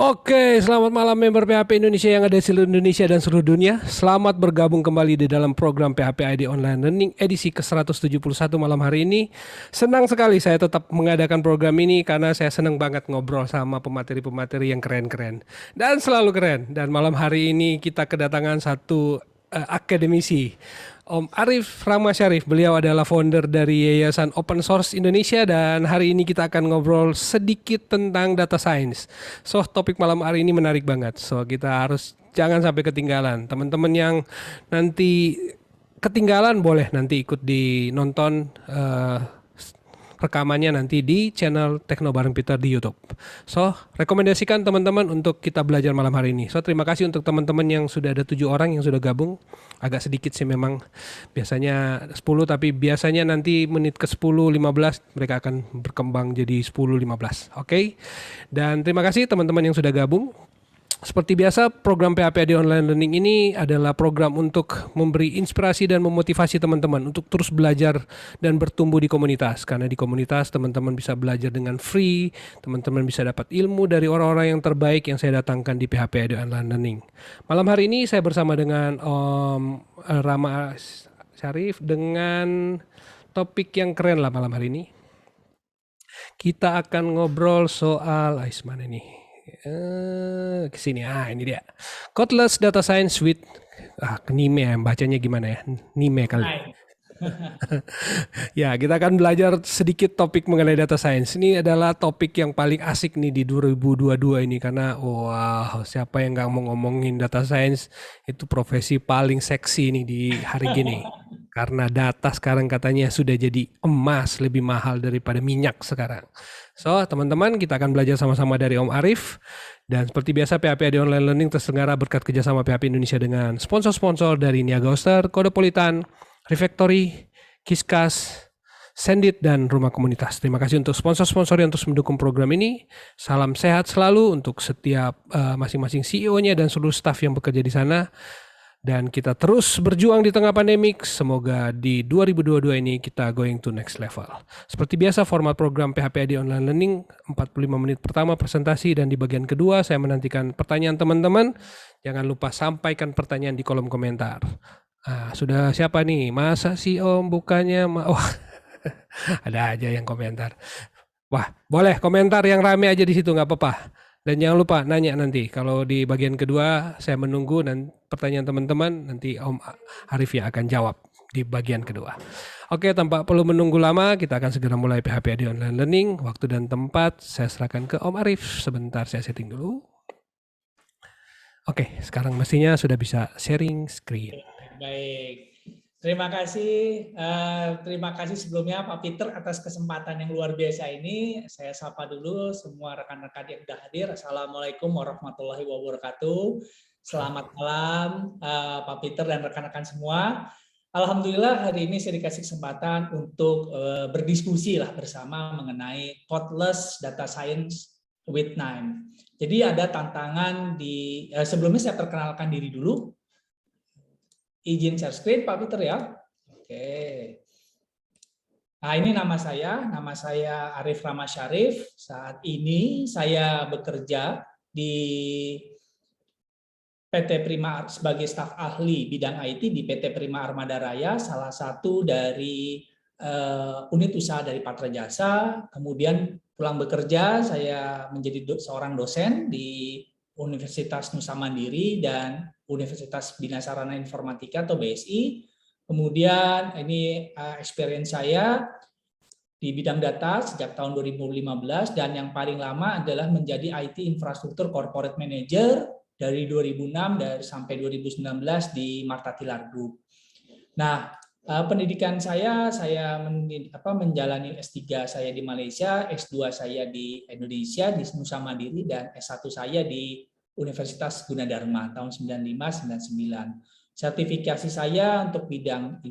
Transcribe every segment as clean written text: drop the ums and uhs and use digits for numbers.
Oke, selamat malam member PHP Indonesia yang ada di seluruh Indonesia dan seluruh dunia. Selamat bergabung kembali di dalam program PHP ID Online Learning edisi ke-171 malam hari ini. Senang sekali saya tetap mengadakan program ini karena saya senang banget ngobrol sama pemateri-pemateri yang keren-keren. Dan selalu keren. Dan malam hari ini kita kedatangan satu akademisi. Om Arif Rahma Syarif, beliau adalah founder dari Yayasan Open Source Indonesia dan hari ini kita akan ngobrol sedikit tentang data science. So, topik malam hari ini menarik banget. So, kita harus jangan sampai ketinggalan. Teman-teman yang nanti ketinggalan boleh nanti ikut di nonton rekamannya nanti di channel Tekno Bareng Peter di YouTube. So, rekomendasikan teman-teman untuk kita belajar malam hari ini. So, terima kasih untuk teman-teman yang sudah ada 7 orang yang sudah gabung. Agak sedikit sih memang, biasanya 10, tapi biasanya nanti menit ke 10, 15 mereka akan berkembang jadi 10, 15. Oke? Dan terima kasih teman-teman yang sudah gabung. Seperti biasa, program PHP AD Online Learning ini adalah program untuk memberi inspirasi dan memotivasi teman-teman untuk terus belajar dan bertumbuh di komunitas. Karena di komunitas teman-teman bisa belajar dengan free, teman-teman bisa dapat ilmu dari orang-orang yang terbaik yang saya datangkan di PHP AD Online Learning. Malam hari ini saya bersama dengan Om Rama Syarif dengan topik yang keren lah malam hari ini. Kita akan ngobrol soal, mana ini? Kesini, ini dia. Codeless Data Science with Nime ya, bacanya gimana ya? Nime kali. Ya, kita akan belajar sedikit topik mengenai data science. Ini adalah topik yang paling asik nih di 2022 ini karena siapa yang nggak mau ngomongin data science, itu profesi paling seksi nih di hari gini. Karena data sekarang katanya sudah jadi emas, lebih mahal daripada minyak sekarang. So, teman-teman, kita akan belajar sama-sama dari Om Arif. Dan seperti biasa, PHP AD Online Learning terselenggara berkat kerjasama PHP Indonesia dengan sponsor-sponsor dari Niaga Oster, Kodepolitan, Refactory, Kiskas, Sendit, dan Rumah Komunitas. Terima kasih untuk sponsor-sponsor yang terus mendukung program ini. Salam sehat selalu untuk setiap masing-masing CEO-nya dan seluruh staf yang bekerja di sana. Dan kita terus berjuang di tengah pandemik. Semoga di 2022 ini kita going to next level. Seperti biasa, format program PHP AD Online Learning 45 menit pertama presentasi, dan di bagian kedua saya menantikan pertanyaan teman-teman. Jangan lupa sampaikan pertanyaan di kolom komentar. Sudah siapa nih? Masa sih Om bukannya? Ada aja yang komentar. Wah, boleh komentar yang rame aja di situ, nggak apa-apa. Dan jangan lupa nanya nanti. Kalau di bagian kedua saya menunggu dan pertanyaan teman-teman, nanti Om Arif ya akan jawab di bagian kedua. Oke, tanpa perlu menunggu lama, kita akan segera mulai PHP AD Online Learning. Waktu dan tempat saya serahkan ke Om Arif. Sebentar saya setting dulu. Oke, sekarang mestinya sudah bisa sharing screen. Baik. Terima kasih sebelumnya Pak Peter atas kesempatan yang luar biasa ini. Saya sapa dulu semua rekan-rekan yang sudah hadir. Assalamualaikum warahmatullahi wabarakatuh. Selamat malam Pak Peter dan rekan-rekan semua. Alhamdulillah hari ini saya dikasih kesempatan untuk berdiskusi lah bersama mengenai Codeless Data Science with Nime. Jadi ada tantangan di sebelumnya saya perkenalkan diri dulu. Izin share screen Pak Peter ya. Oke. Nah, ini nama saya Arif Rahma Syarif. Saat ini saya bekerja di PT Prima sebagai staf ahli bidang IT di PT Prima Armada Raya, salah satu dari unit usaha dari Patra Jasa. Kemudian pulang bekerja, saya menjadi seorang dosen di Universitas Nusa Mandiri dan Universitas Bina Sarana Informatika atau BSI. Kemudian ini experience saya di bidang data sejak tahun 2015 dan yang paling lama adalah menjadi IT Infrastruktur Corporate Manager dari 2006 sampai 2019 di Marta Tilar Group. Nah, pendidikan saya menjalani S3 saya di Malaysia, S2 saya di Indonesia di Nusa Mandiri, dan S1 saya di Universitas Gunadarma tahun 95-99. Sertifikasi saya untuk bidang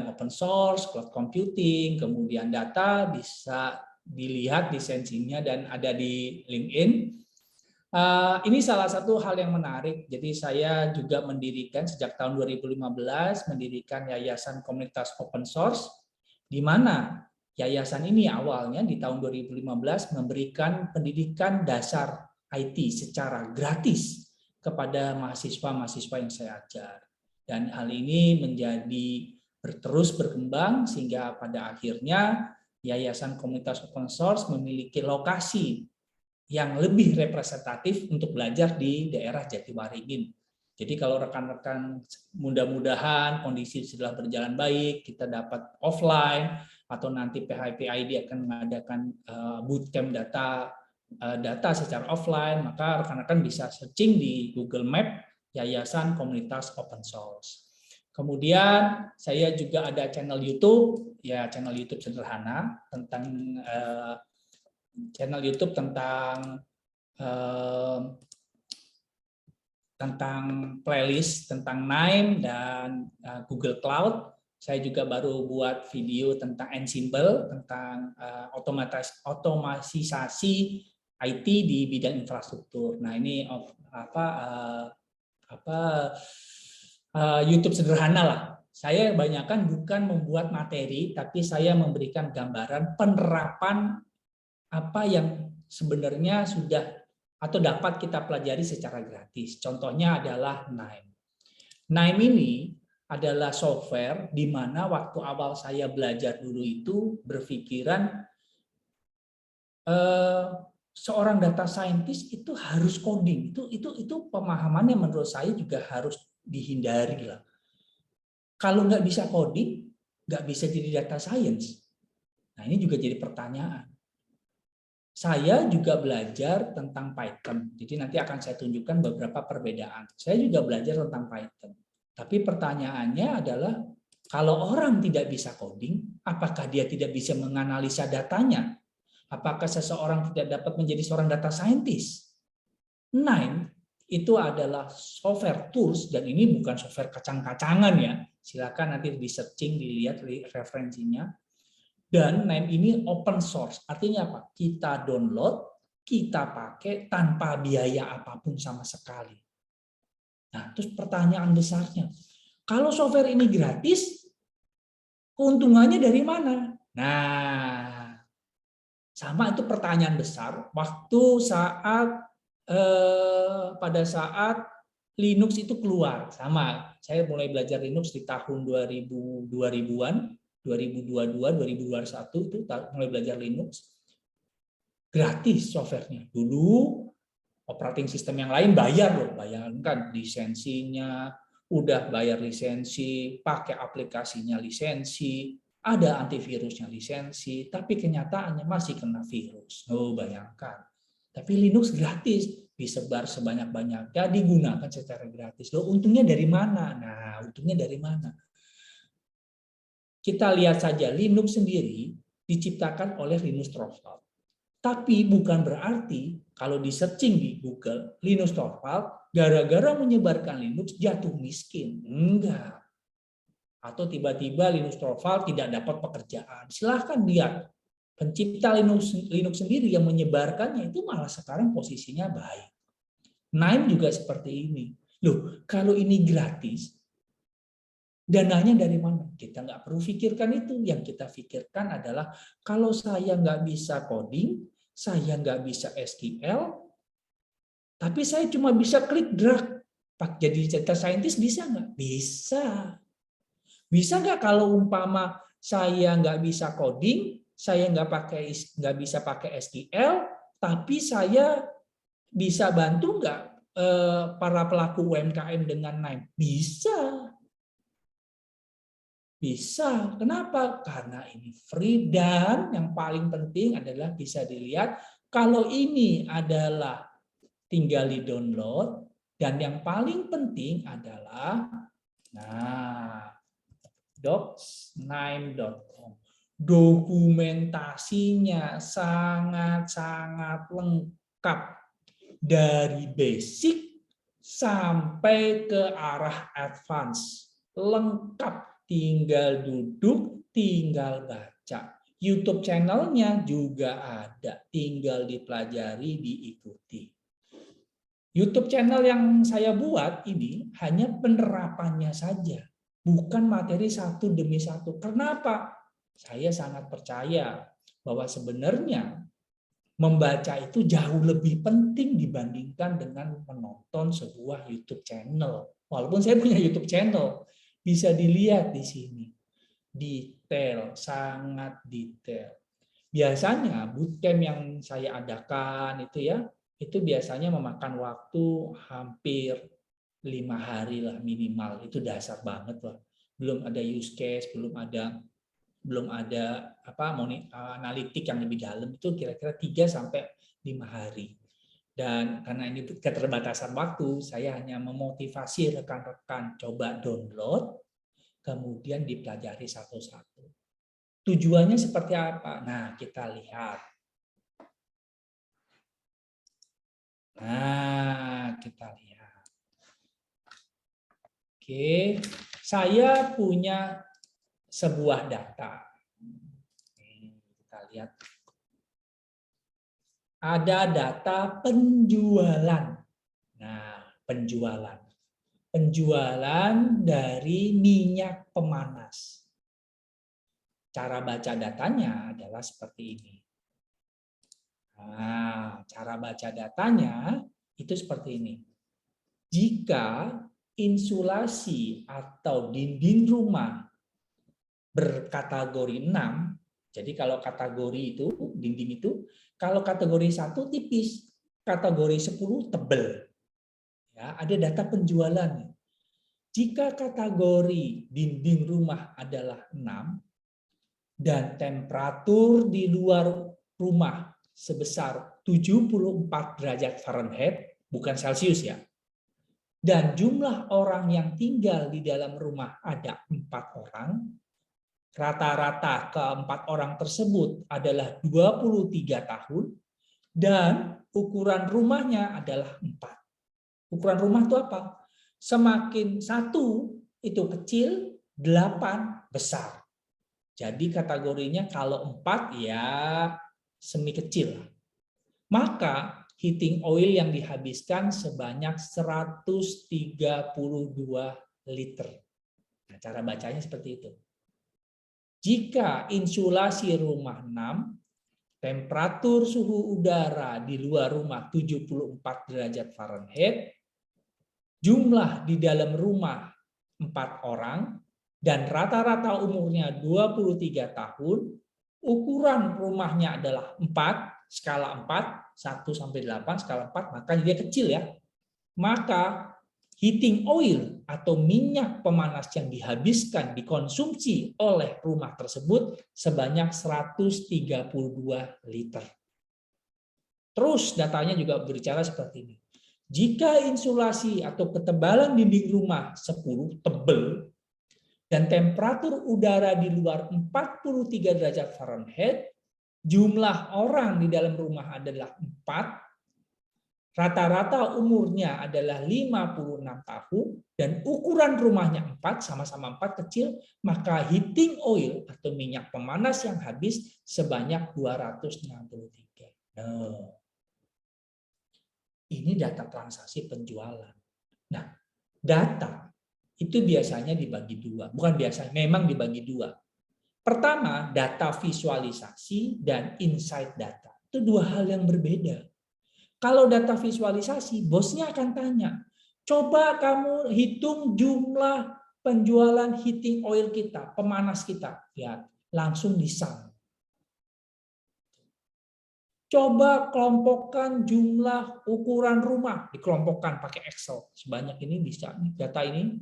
open source, cloud computing, kemudian data bisa dilihat lisensinya dan ada di LinkedIn. Ini salah satu hal yang menarik. Jadi saya juga mendirikan sejak tahun 2015 mendirikan Yayasan Komunitas Open Source, di mana yayasan ini awalnya di tahun 2015 memberikan pendidikan dasar IT secara gratis kepada mahasiswa-mahasiswa yang saya ajar. Dan hal ini menjadi terus berkembang sehingga pada akhirnya Yayasan Komunitas Open Source memiliki lokasi yang lebih representatif untuk belajar di daerah Jatiwaringin. Jadi kalau rekan-rekan mudah-mudahan kondisi sudah berjalan baik, kita dapat offline atau nanti PHPID akan mengadakan bootcamp data secara offline, maka rekan-rekan bisa searching di Google Map Yayasan Komunitas Open Source. Kemudian saya juga ada channel YouTube, ya channel YouTube sederhana tentang channel YouTube tentang playlist tentang NIME dan Google Cloud. Saya juga baru buat video tentang Ansible, tentang otomatisasi IT di bidang infrastruktur. Nah ini YouTube sederhana lah. Saya kebanyakan bukan membuat materi, tapi saya memberikan gambaran penerapan apa yang sebenarnya sudah atau dapat kita pelajari secara gratis. Contohnya adalah NIME. NIME ini adalah software di mana waktu awal saya belajar dulu itu berpikiran seorang data scientist itu harus coding. Itu pemahamannya menurut saya juga harus dihindari lah. Kalau nggak bisa coding, nggak bisa jadi data science. Nah ini juga jadi pertanyaan. Saya juga belajar tentang Python. Jadi nanti akan saya tunjukkan beberapa perbedaan. Saya juga belajar tentang Python. Tapi pertanyaannya adalah, kalau orang tidak bisa coding, apakah dia tidak bisa menganalisa datanya? Apakah seseorang tidak dapat menjadi seorang data scientist? NIME itu adalah software tools, dan ini bukan software kacang-kacangan ya. Silakan nanti di searching, dilihat referensinya. Dan NIME ini open source, artinya apa? Kita download, kita pakai tanpa biaya apapun sama sekali. Nah, terus pertanyaan besarnya, kalau software ini gratis, keuntungannya dari mana? Nah, sama itu pertanyaan besar. Waktu pada saat Linux itu keluar, sama. Saya mulai belajar Linux di tahun 2000-an. 2022, 2021 itu mulai belajar Linux. Gratis softwarenya. Dulu operating system yang lain bayar loh, bayangkan lisensinya, udah bayar lisensi, pakai aplikasinya lisensi, ada antivirusnya lisensi, tapi kenyataannya masih kena virus. Oh, bayangkan. Tapi Linux gratis, disebar sebanyak-banyaknya, digunakan secara gratis. Loh, untungnya dari mana? Nah, untungnya dari mana? Kita lihat saja, Linux sendiri diciptakan oleh Linus Torvalds. Tapi bukan berarti kalau di searching di Google, Linus Torvalds gara-gara menyebarkan Linux jatuh miskin. Enggak. Atau tiba-tiba Linus Torvalds tidak dapat pekerjaan. Silahkan lihat, pencipta Linux sendiri yang menyebarkannya itu malah sekarang posisinya baik. NIME juga seperti ini. Loh, kalau ini gratis, dananya dari mana? Kita nggak perlu pikirkan itu. Yang kita pikirkan adalah kalau saya nggak bisa coding, saya nggak bisa SQL, tapi saya cuma bisa klik drag. Jadi data scientist bisa nggak? Bisa. Bisa nggak kalau umpama saya nggak bisa coding, saya nggak bisa pakai SQL, tapi saya bisa bantu nggak para pelaku UMKM dengan NIME? Bisa. Bisa. Kenapa? Karena ini free, dan yang paling penting adalah bisa dilihat kalau ini adalah tinggal di-download, dan yang paling penting adalah docs9.com. Dokumentasinya sangat-sangat lengkap dari basic sampai ke arah advance. Lengkap. Tinggal duduk, tinggal baca. YouTube channelnya juga ada, tinggal dipelajari, diikuti. YouTube channel yang saya buat ini hanya penerapannya saja, bukan materi satu demi satu. Kenapa? Saya sangat percaya bahwa sebenarnya membaca itu jauh lebih penting dibandingkan dengan menonton sebuah YouTube channel. Walaupun saya punya YouTube channel, bisa dilihat di sini. Detail, sangat detail. Biasanya bootcamp yang saya adakan itu biasanya memakan waktu hampir 5 hari lah minimal. Itu dasar banget lah. Belum ada use case, belum ada analitik yang lebih dalam, itu kira-kira 3 sampai 5 hari. Dan karena ini keterbatasan waktu, saya hanya memotivasi rekan-rekan coba download, kemudian dipelajari satu-satu. Tujuannya seperti apa? Nah, kita lihat. Oke, saya punya sebuah data. Kita lihat. Ada data penjualan. Nah, penjualan. Penjualan dari minyak pemanas. Cara baca datanya adalah seperti ini. Nah, cara baca datanya itu seperti ini. Jika insulasi atau dinding rumah berkategori 6, jadi kalau kategori itu, dinding itu, kalau kategori 1 tipis, kategori 10 tebal. Ya, ada data penjualan. Jika kategori dinding rumah adalah 6 dan temperatur di luar rumah sebesar 74 derajat Fahrenheit, bukan Celcius ya, dan jumlah orang yang tinggal di dalam rumah ada 4 orang, rata-rata keempat orang tersebut adalah 23 tahun, dan ukuran rumahnya adalah 4. Ukuran rumah itu apa? Semakin 1 itu kecil, 8 besar. Jadi kategorinya kalau 4 ya semi kecil. Maka heating oil yang dihabiskan sebanyak 132 liter. Nah, cara bacanya seperti itu. Jika insulasi rumah 6, temperatur suhu udara di luar rumah 74 derajat Fahrenheit, jumlah di dalam rumah 4 orang, dan rata-rata umurnya 23 tahun, ukuran rumahnya adalah 4, skala 4, 1 sampai 8, skala 4, maka dia kecil ya. Maka heating oil atau minyak pemanas yang dihabiskan, dikonsumsi oleh rumah tersebut sebanyak 132 liter. Terus datanya juga berbicara seperti ini. Jika insulasi atau ketebalan dinding rumah 10 tebal dan temperatur udara di luar 43 derajat Fahrenheit, jumlah orang di dalam rumah adalah 4, rata-rata umurnya adalah 56 tahun, dan ukuran rumahnya 4, sama-sama 4 kecil, maka heating oil atau minyak pemanas yang habis sebanyak 263. Nah, ini data transaksi penjualan. Nah, data itu biasanya dibagi 2. Bukan biasanya, memang dibagi 2. Pertama, data visualisasi dan insight data. Itu 2 hal yang berbeda. Kalau data visualisasi, bosnya akan tanya, coba kamu hitung jumlah penjualan heating oil kita, pemanas kita. Ya, langsung disam. Coba kelompokkan jumlah ukuran rumah, dikelompokkan pakai Excel. Sebanyak ini bisa, data ini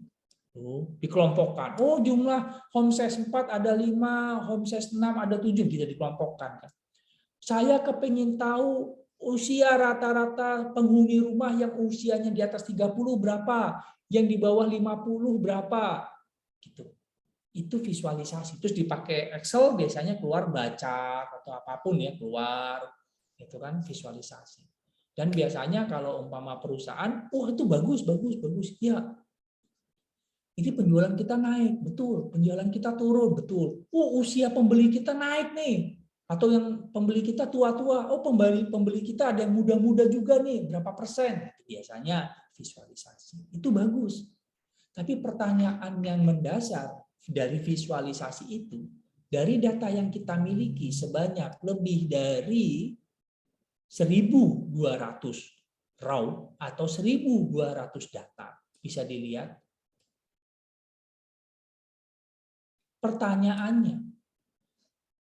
dikelompokkan. Oh, jumlah homesize 4 ada 5, homesize 6 ada 7, bisa dikelompokkan. Saya kepingin tahu usia rata-rata penghuni rumah yang usianya di atas 30 berapa, yang di bawah 50 berapa, gitu. Itu visualisasi. Terus dipakai Excel biasanya keluar baca atau apapun ya, keluar itu kan visualisasi. Dan biasanya kalau umpama perusahaan, itu bagus. Ya, ini penjualan kita naik, betul. Penjualan kita turun, betul. Usia pembeli kita naik nih. Atau yang pembeli kita tua-tua, pembeli kita ada yang muda-muda juga nih, berapa persen? Biasanya visualisasi. Itu bagus. Tapi pertanyaan yang mendasar dari visualisasi itu, dari data yang kita miliki sebanyak lebih dari 1.200 raw atau 1.200 data. Bisa dilihat. Pertanyaannya,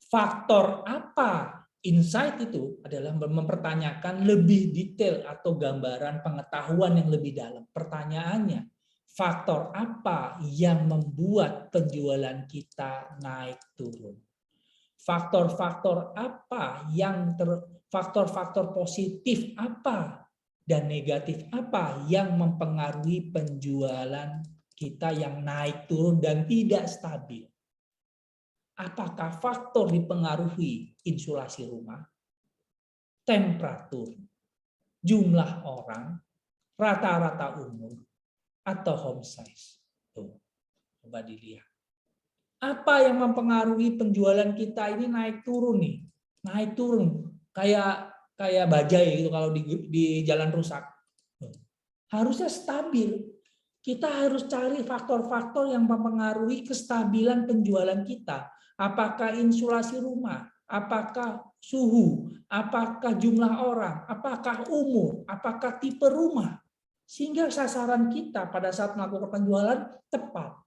faktor apa? Insight itu adalah mempertanyakan lebih detail atau gambaran pengetahuan yang lebih dalam. Pertanyaannya, faktor apa yang membuat penjualan kita naik turun? Faktor-faktor apa yang faktor-faktor positif apa dan negatif apa yang mempengaruhi penjualan kita yang naik turun dan tidak stabil? Apakah faktor dipengaruhi insulasi rumah, temperatur, jumlah orang, rata-rata umur, atau home size? Tuh, coba dilihat. Apa yang mempengaruhi penjualan kita ini naik turun nih? Naik turun kayak bajai gitu kalau di jalan rusak. Harusnya stabil. Kita harus cari faktor-faktor yang mempengaruhi kestabilan penjualan kita. Apakah insulasi rumah, apakah suhu, apakah jumlah orang, apakah umur, apakah tipe rumah. Sehingga sasaran kita pada saat melakukan penjualan tepat.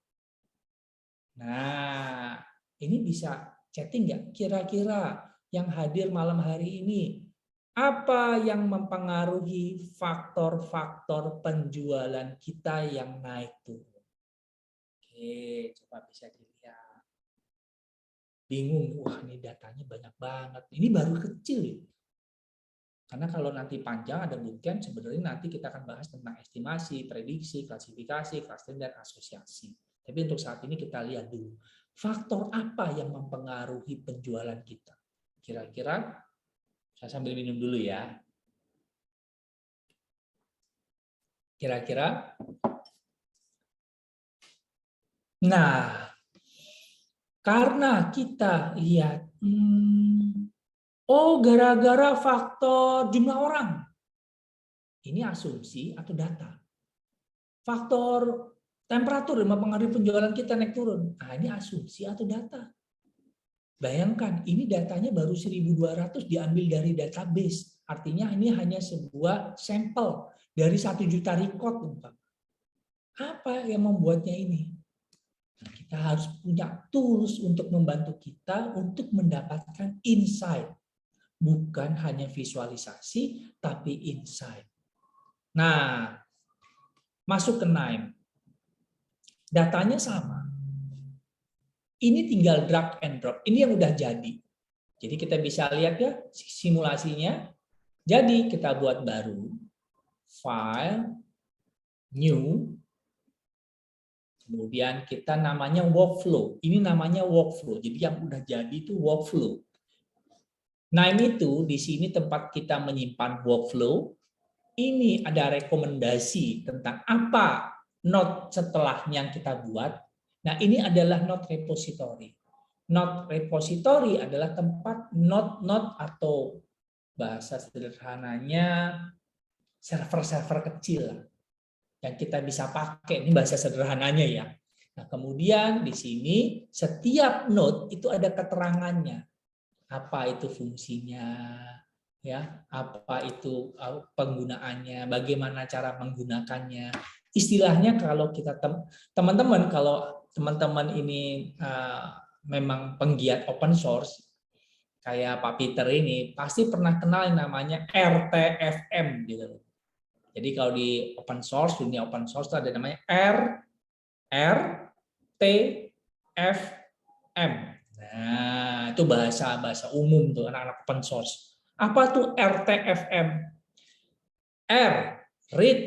Nah, ini bisa chatting nggak? Kira-kira yang hadir malam hari ini, apa yang mempengaruhi faktor-faktor penjualan kita yang naik turun? Oke, coba bisa dilihat. Bingung, wah ini datanya banyak banget. Ini baru kecil ya. Karena kalau nanti panjang ada bootcamp, sebenarnya nanti kita akan bahas tentang estimasi, prediksi, klasifikasi, clustering, dan asosiasi. Tapi untuk saat ini kita lihat dulu, faktor apa yang mempengaruhi penjualan kita? Kira-kira, saya sambil minum dulu ya. Kira-kira, nah, karena kita lihat, oh gara-gara faktor jumlah orang. Ini asumsi atau data. Faktor temperatur yang mempengaruhi penjualan kita naik turun. Nah, ini asumsi atau data. Bayangkan, ini datanya baru 1.200 diambil dari database. Artinya ini hanya sebuah sampel dari 1 juta record. Apa yang membuatnya ini? Nah, kita harus punya tools untuk membantu kita untuk mendapatkan insight. Bukan hanya visualisasi, tapi insight. Nah, masuk ke NIME. Datanya sama. Ini tinggal drag and drop. Ini yang udah jadi. Jadi kita bisa lihat ya simulasinya. Jadi kita buat baru. File. New. Kemudian kita namanya workflow. Ini namanya workflow. Jadi yang udah jadi itu workflow. NIME itu di sini tempat kita menyimpan workflow. Ini ada rekomendasi tentang apa node setelahnya yang kita buat. Nah, ini adalah node repository. Node repository adalah tempat node-node atau bahasa sederhananya server-server kecil yang kita bisa pakai. Ini bahasa sederhananya ya. Nah, kemudian di sini setiap node itu ada keterangannya. Apa itu fungsinya? Ya, apa itu penggunaannya, bagaimana cara menggunakannya. Istilahnya kalau kita teman-teman kalau teman-teman ini memang penggiat open source kayak Pak Peter ini pasti pernah kenal yang namanya RTFM gitu. Jadi kalau di open source, dunia open source ada namanya RTFM. Nah, itu bahasa umum tuh anak-anak open source. Apa tuh RTFM? R, read,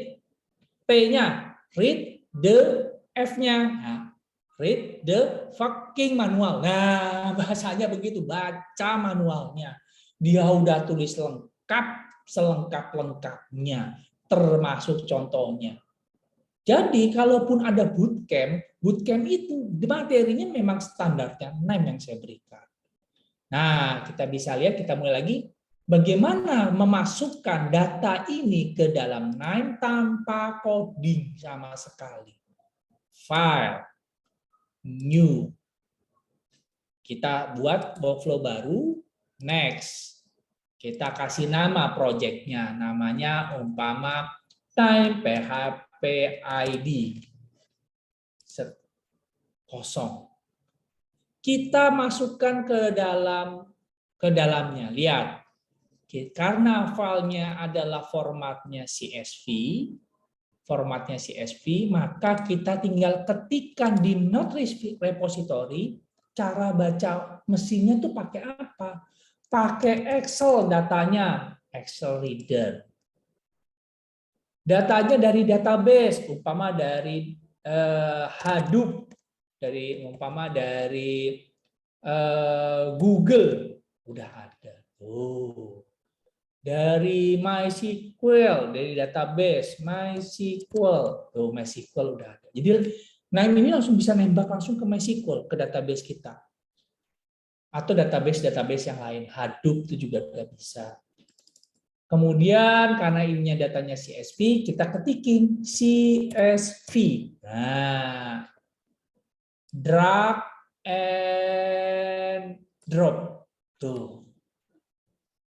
T-nya, read the F-nya. Nah, read the fucking manual. Nah, bahasanya begitu, baca manualnya. Dia udah tulis lengkap, selengkap-lengkapnya, termasuk contohnya. Jadi, kalaupun ada bootcamp itu materinya memang standarnya NIME yang saya berikan. Nah, kita bisa lihat, kita mulai lagi. Bagaimana memasukkan data ini ke dalam NIME tanpa coding sama sekali. File, new. Kita buat workflow baru, next. Kita kasih nama projectnya, namanya umpama time PHP ID kosong. Kita masukkan ke dalamnya. Lihat, karena filenya adalah formatnya CSV, maka kita tinggal ketikkan di Node repository cara baca mesinnya tuh pakai apa? Pakai Excel datanya, Excel Reader. Datanya dari database, umpama dari Hadoop, dari Google, udah ada. Dari MySQL, dari database MySQL, MySQL udah ada. Jadi, ini langsung bisa nembak langsung ke MySQL, ke database kita, atau database yang lain. Hadoop itu juga udah bisa. Kemudian karena ininya datanya CSV, kita ketikin CSV. Nah, drag and drop. Tuh.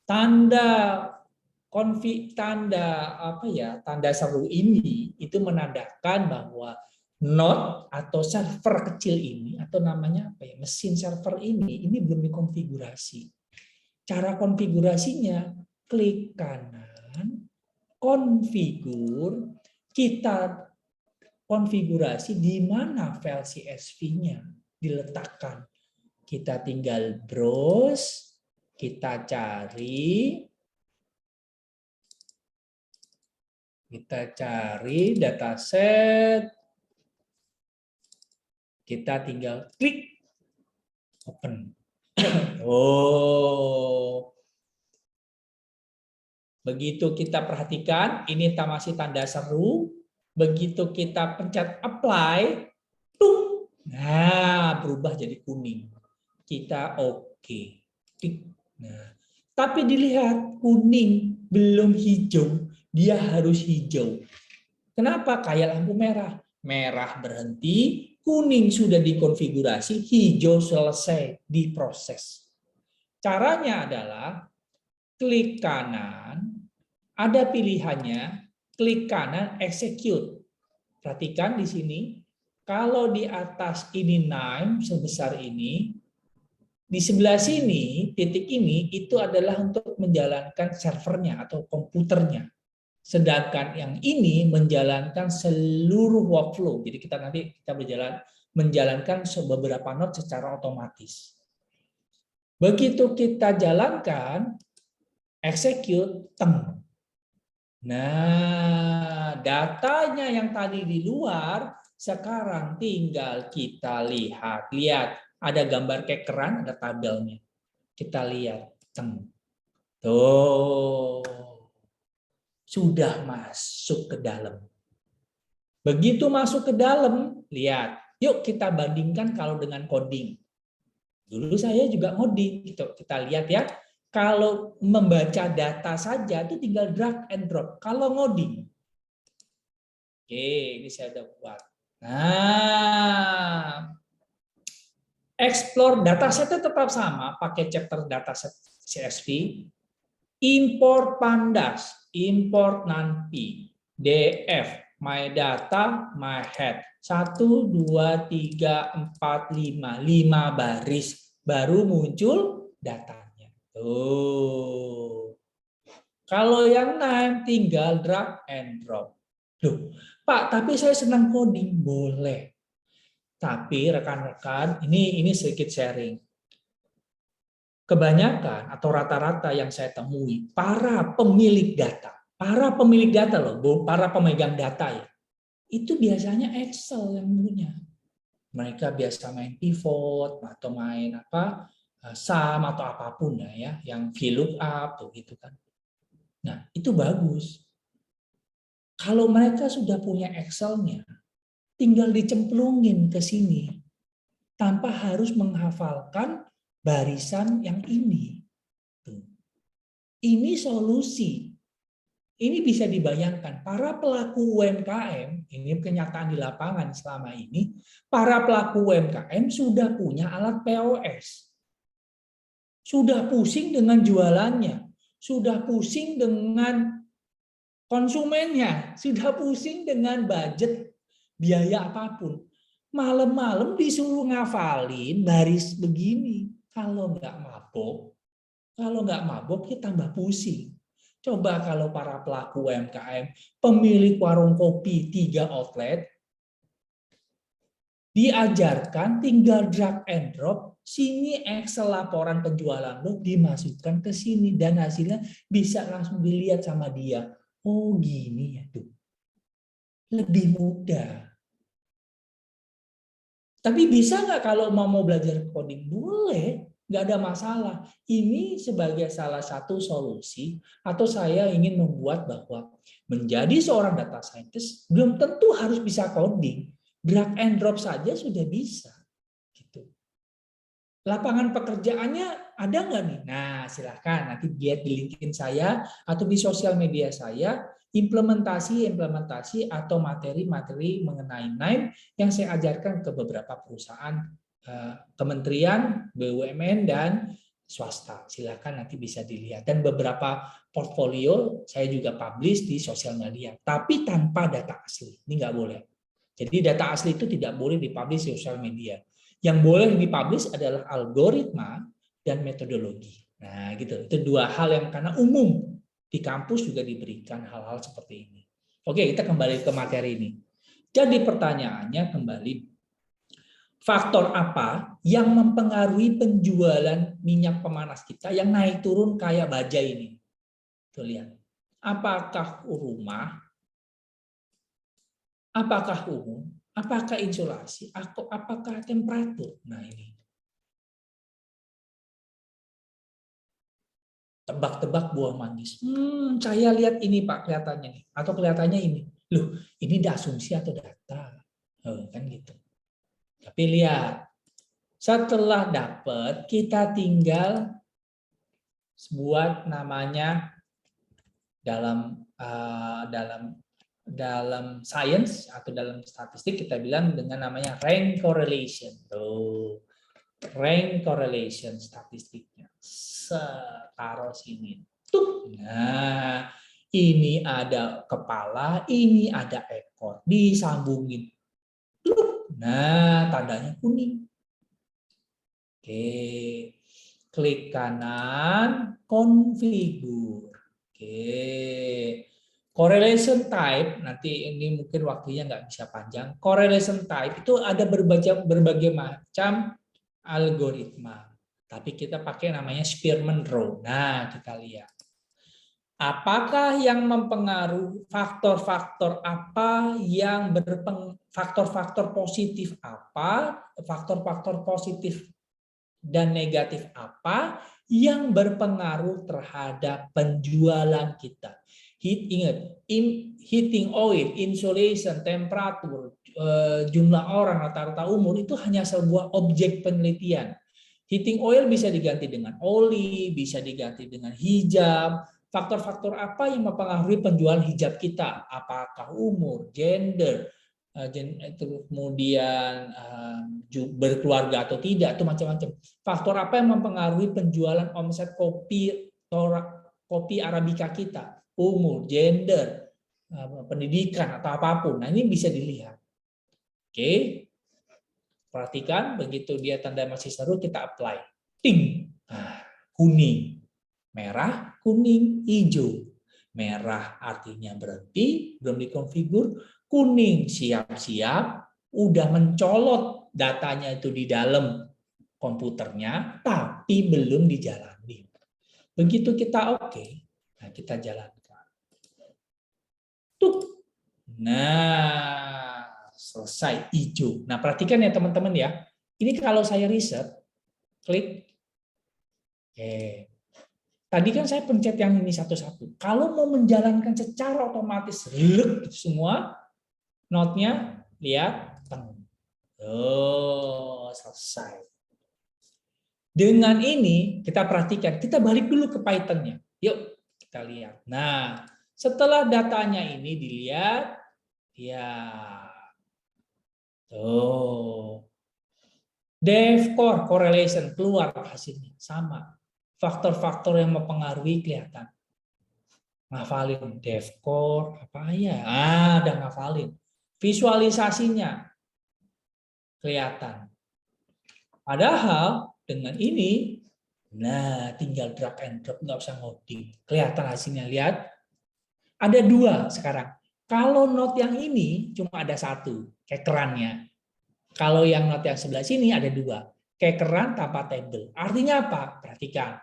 Tanda tanda seru ini itu menandakan bahwa node atau server kecil ini, atau namanya mesin server ini belum dikonfigurasi. Cara konfigurasinya, klik kanan, konfigur, kita konfigurasi di mana file CSV-nya diletakkan. Kita tinggal browse, kita cari dataset, kita tinggal klik open. Begitu kita perhatikan, ini masih tanda seru. Begitu kita pencet apply, nah berubah jadi kuning. Kita oke. Nah, tapi dilihat kuning belum hijau, dia harus hijau. Kenapa? Kayak lampu merah. Merah berhenti, kuning sudah dikonfigurasi, hijau selesai diproses. Caranya adalah klik kanan, ada pilihannya, klik kanan, execute. Perhatikan di sini, kalau di atas ini name sebesar ini, di sebelah sini, titik ini, itu adalah untuk menjalankan servernya atau komputernya. Sedangkan yang ini menjalankan seluruh workflow. Jadi kita menjalankan beberapa node secara otomatis. Begitu kita jalankan, execute, nah, datanya yang tadi di luar, sekarang tinggal kita lihat. Lihat, ada gambar kekeran, ada tabelnya. Kita lihat. Tuh. Sudah masuk ke dalam. Begitu masuk ke dalam, lihat. Yuk kita bandingkan kalau dengan coding. Dulu saya juga ngoding. Kita lihat ya. Kalau membaca data saja itu tinggal drag and drop. Kalau ngoding, oke, ini saya udah buat. Nah, explore datasetnya tetap sama, pakai chapter dataset CSV, import pandas, import NumPy, df, my data, my head. 1, 2, 3, 4, 5, 5 baris baru muncul data. Tuh. Kalau yang name tinggal drag and drop. Loh, Pak, tapi saya senang coding. Boleh. Tapi rekan-rekan, ini sedikit sharing. Kebanyakan atau rata-rata yang saya temui, para pemilik data loh, para pemegang data ya, itu biasanya Excel yang punya. Mereka biasa main pivot atau main sum atau apapun ya, yang VLOOKUP tuh gitu kan. Nah, itu bagus. Kalau mereka sudah punya Excel-nya, tinggal dicemplungin ke sini tanpa harus menghafalkan barisan yang ini. Tuh. Ini solusi. Ini bisa dibayangkan para pelaku UMKM, ini kenyataan di lapangan selama ini, para pelaku UMKM sudah punya alat POS. Sudah pusing dengan jualannya, sudah pusing dengan konsumennya, sudah pusing dengan budget biaya apapun. Malam-malam disuruh ngafalin baris begini. Kalau nggak mabok ya tambah pusing. Coba kalau para pelaku UMKM, pemilik warung kopi 3 outlet, diajarkan tinggal drag and drop, sini Excel laporan penjualan lo dimasukkan ke sini dan hasilnya bisa langsung dilihat sama dia. Oh gini ya tuh, lebih mudah. Tapi bisa nggak kalau mau belajar coding? Boleh, nggak ada masalah. Ini sebagai salah satu solusi atau saya ingin membuat bahwa menjadi seorang data scientist belum tentu harus bisa coding. Drag and drop saja sudah bisa. Gitu. Lapangan pekerjaannya ada nggak nih? Nah, silahkan nanti lihat di LinkedIn saya atau di sosial media saya implementasi atau materi-materi mengenai NIME yang saya ajarkan ke beberapa perusahaan, kementerian, BUMN, dan swasta. Silakan nanti bisa dilihat. Dan beberapa portfolio saya juga publish di sosial media, tapi tanpa data asli. Ini nggak boleh. Jadi data asli itu tidak boleh dipublish di sosial media. Yang boleh dipublish adalah algoritma dan metodologi. Nah, gitu. Itu dua hal yang karena umum di kampus juga diberikan hal-hal seperti ini. Oke, kita kembali ke materi ini. Jadi pertanyaannya kembali, faktor apa yang mempengaruhi penjualan minyak pemanas kita yang naik turun kayak bajai ini? Tuh lihat. Apakah rumah? Apakah umum? Apakah insulasi? Atau apakah temperatur? Nah ini. Tebak-tebak buah manggis. Saya lihat ini Pak kelihatannya nih, atau kelihatannya ini. Loh, ini asumsi atau data? Kan gitu. Tapi lihat, setelah dapat kita tinggal buat namanya dalam science atau dalam statistik kita bilang dengan namanya rank correlation. Tuh, rank correlation statistiknya. Taruh sini. Tuh. Nah, ini ada kepala, ini ada ekor. Disambungin. Tuh. Nah, tandanya kuning. Oke. Klik kanan, konfigur. Oke. Correlation type, nanti ini mungkin waktunya nggak bisa panjang. Correlation type itu ada berbagai macam algoritma. Tapi kita pakai namanya Spearman Rule. Nah, kita lihat. Apakah yang mempengaruhi faktor-faktor apa yang faktor-faktor positif apa, faktor-faktor positif dan negatif apa yang berpengaruh terhadap penjualan kita. Ingat, heating oil, insulation, temperatur, jumlah orang, rata-rata umur itu hanya sebuah objek penelitian. Heating oil bisa diganti dengan oli, bisa diganti dengan hijab. Faktor-faktor apa yang mempengaruhi penjualan hijab kita? Apakah umur, gender, kemudian berkeluarga atau tidak, itu macam-macam. Faktor apa yang mempengaruhi penjualan omset kopi Arabica kita? Umur, gender, pendidikan atau apapun. Nah, ini bisa dilihat. Oke. Perhatikan, begitu dia tanda masih seru, kita apply. Ting. Nah, kuning. Merah, kuning, hijau. Merah artinya berhenti, belum dikonfigur. Kuning siap-siap, udah mencolot datanya itu di dalam komputernya, tapi belum dijalani. Begitu kita oke, nah kita jalankan. Tuh. Nah, selesai hijau. Nah, perhatikan ya teman-teman ya. Ini kalau saya riset, klik. Oke. Tadi kan saya pencet yang ini satu-satu. Kalau mau menjalankan secara otomatis, semua notnya lihat. Oh, selesai. Dengan ini kita perhatikan, kita balik dulu ke Python-nya. Yuk, kita lihat. Nah, setelah datanya ini dilihat, ya, tuh, Dev core correlation keluar hasilnya sama. faktor-faktor yang mempengaruhi kelihatan. Ngafalin DevCore, apa ya? Udah ngafalin. Visualisasinya kelihatan. Padahal dengan ini, nah tinggal drag and drop, nggak usah ngoding. Kelihatan hasilnya, lihat. Ada 2 sekarang. Kalau note yang ini cuma ada 1, kekerannya. Kalau yang note yang sebelah sini ada 2, kekeran tanpa tabel. Artinya apa? Perhatikan.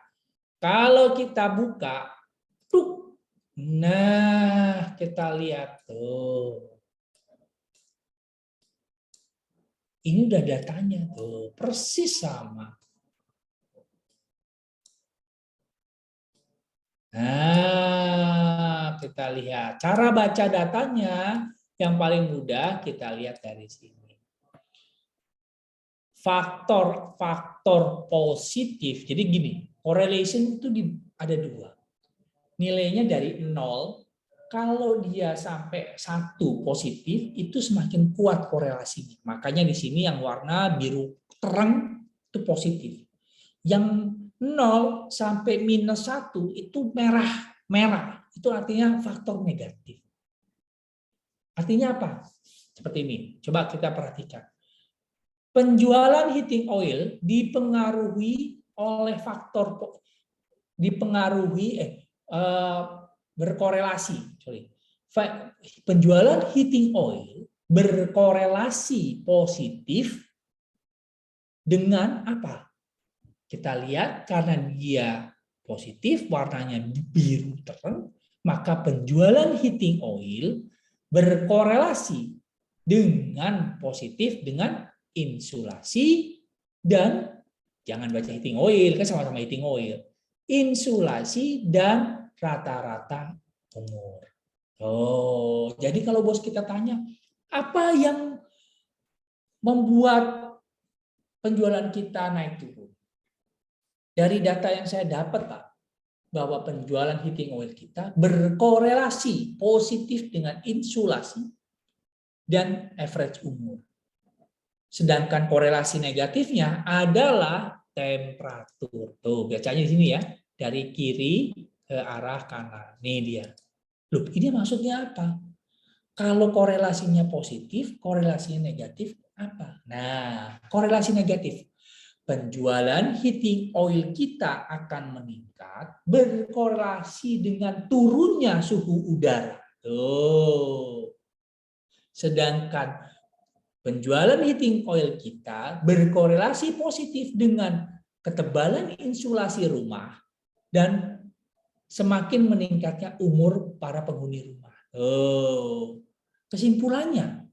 Kalau kita buka, nah kita lihat tuh. Ini udah datanya tuh, persis sama. Nah, kita lihat. Cara baca datanya yang paling mudah kita lihat dari sini. Faktor-faktor positif. Jadi gini, correlation itu ada 2. Nilainya dari 0, kalau dia sampai 1 positif, itu semakin kuat korelasinya. Makanya di sini yang warna biru terang itu positif. Yang 0 sampai -1 itu merah. Itu artinya faktor negatif. Artinya apa? Seperti ini. Coba kita perhatikan. Penjualan heating oil dipengaruhi oleh faktor berkorelasi. Penjualan heating oil berkorelasi positif dengan apa? Kita lihat karena dia positif, warnanya biru terang, maka penjualan heating oil berkorelasi dengan positif dengan insulasi dan jangan baca heating oil, kan sama-sama heating oil. Insulasi dan rata-rata umur. Oh, jadi kalau bos kita tanya, apa yang membuat penjualan kita naik turun? Dari data yang saya dapat, Pak, bahwa penjualan heating oil kita berkorelasi positif dengan insulasi dan average umur. Sedangkan korelasi negatifnya adalah temperatur. Tuh, bacanya di sini ya, dari kiri ke arah kanan. Nih dia. Loh, ini maksudnya apa? Kalau korelasinya positif, korelasinya negatif apa? Nah, korelasi negatif. Penjualan heating oil kita akan meningkat berkorelasi dengan turunnya suhu udara. Tuh. Sedangkan penjualan heating oil kita berkorelasi positif dengan ketebalan insulasi rumah dan semakin meningkatnya umur para penghuni rumah. Oh, kesimpulannya,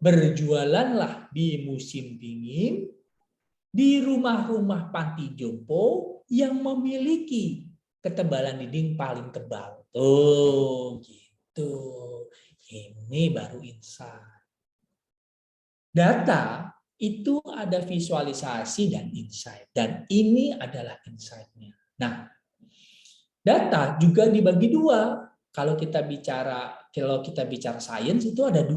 berjualanlah di musim dingin di rumah-rumah panti jompo yang memiliki ketebalan dinding paling tebal. Tuh, gitu. Ini baru insight. Data itu ada visualisasi dan insight. Dan ini adalah insight-nya. Nah, data juga dibagi 2. Kalau kita bicara sains itu ada 2.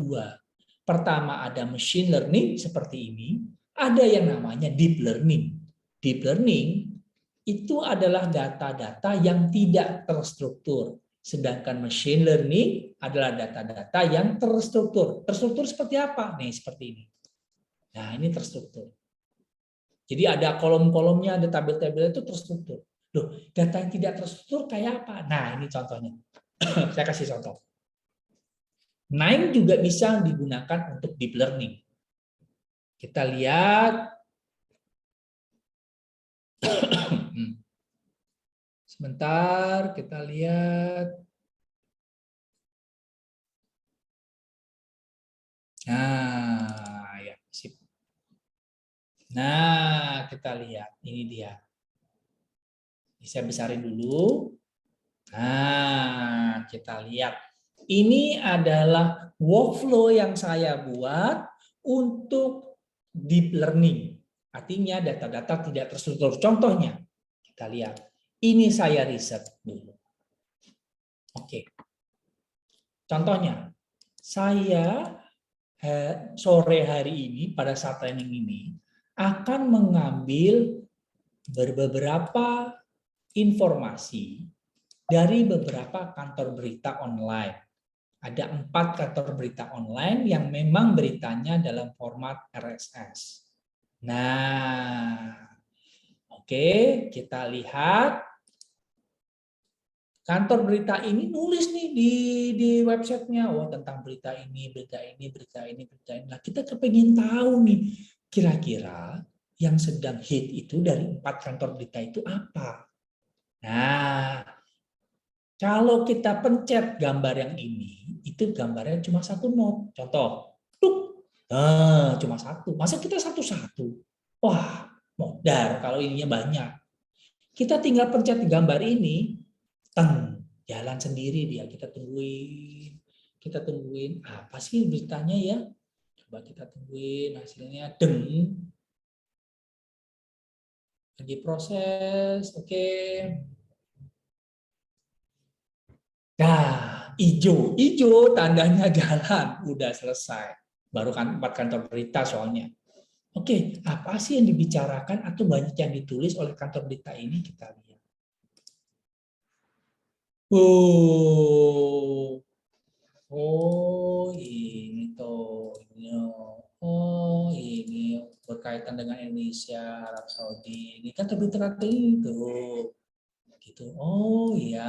Pertama ada machine learning seperti ini. Ada yang namanya deep learning. Deep learning itu adalah data-data yang tidak terstruktur. Sedangkan machine learning adalah data-data yang terstruktur. Terstruktur seperti apa? Nih, seperti ini. Nah, ini terstruktur. Jadi ada kolom-kolomnya, ada tabel-tabel itu terstruktur. Loh, data yang tidak terstruktur kayak apa? Nah, ini contohnya. Saya kasih contoh. Nine juga bisa digunakan untuk deep learning. Kita lihat. Sebentar, kita lihat. Nah, ya, sip. Nah, kita lihat. Ini dia. Saya besarin dulu. Nah, kita lihat. Ini adalah workflow yang saya buat untuk deep learning. Artinya data-data tidak terstruktur. Contohnya, kita lihat. Ini saya riset dulu. Oke. Contohnya, saya sore hari ini, pada saat training ini, akan mengambil beberapa informasi dari beberapa kantor berita online. Ada 4 kantor berita online yang memang beritanya dalam format RSS. Nah, oke, kita lihat. Kantor berita ini nulis nih di websitenya, oh tentang berita ini, berita ini, berita ini, berita ini. Nah, kita kepengen tahu nih, kira-kira yang sedang hit itu dari 4 kantor berita itu apa? Nah, kalau kita pencet gambar yang ini, itu gambarnya cuma 1 not. Contoh, cuma 1. Masa kita satu-satu? Wah, modar kalau ininya banyak. Kita tinggal pencet gambar ini, jalan sendiri dia. Kita tungguin apa sih beritanya ya, coba kita tungguin hasilnya. Lagi proses. Oke. Nah, hijau tandanya jalan, udah selesai. Baru kan 4 kantor berita soalnya. Oke, apa sih yang dibicarakan atau banyak yang ditulis oleh kantor berita ini, kita lihat. Ini tuh. Ini berkaitan dengan Indonesia, Arab Saudi. Ini kan berita itu. Gitu. Iya.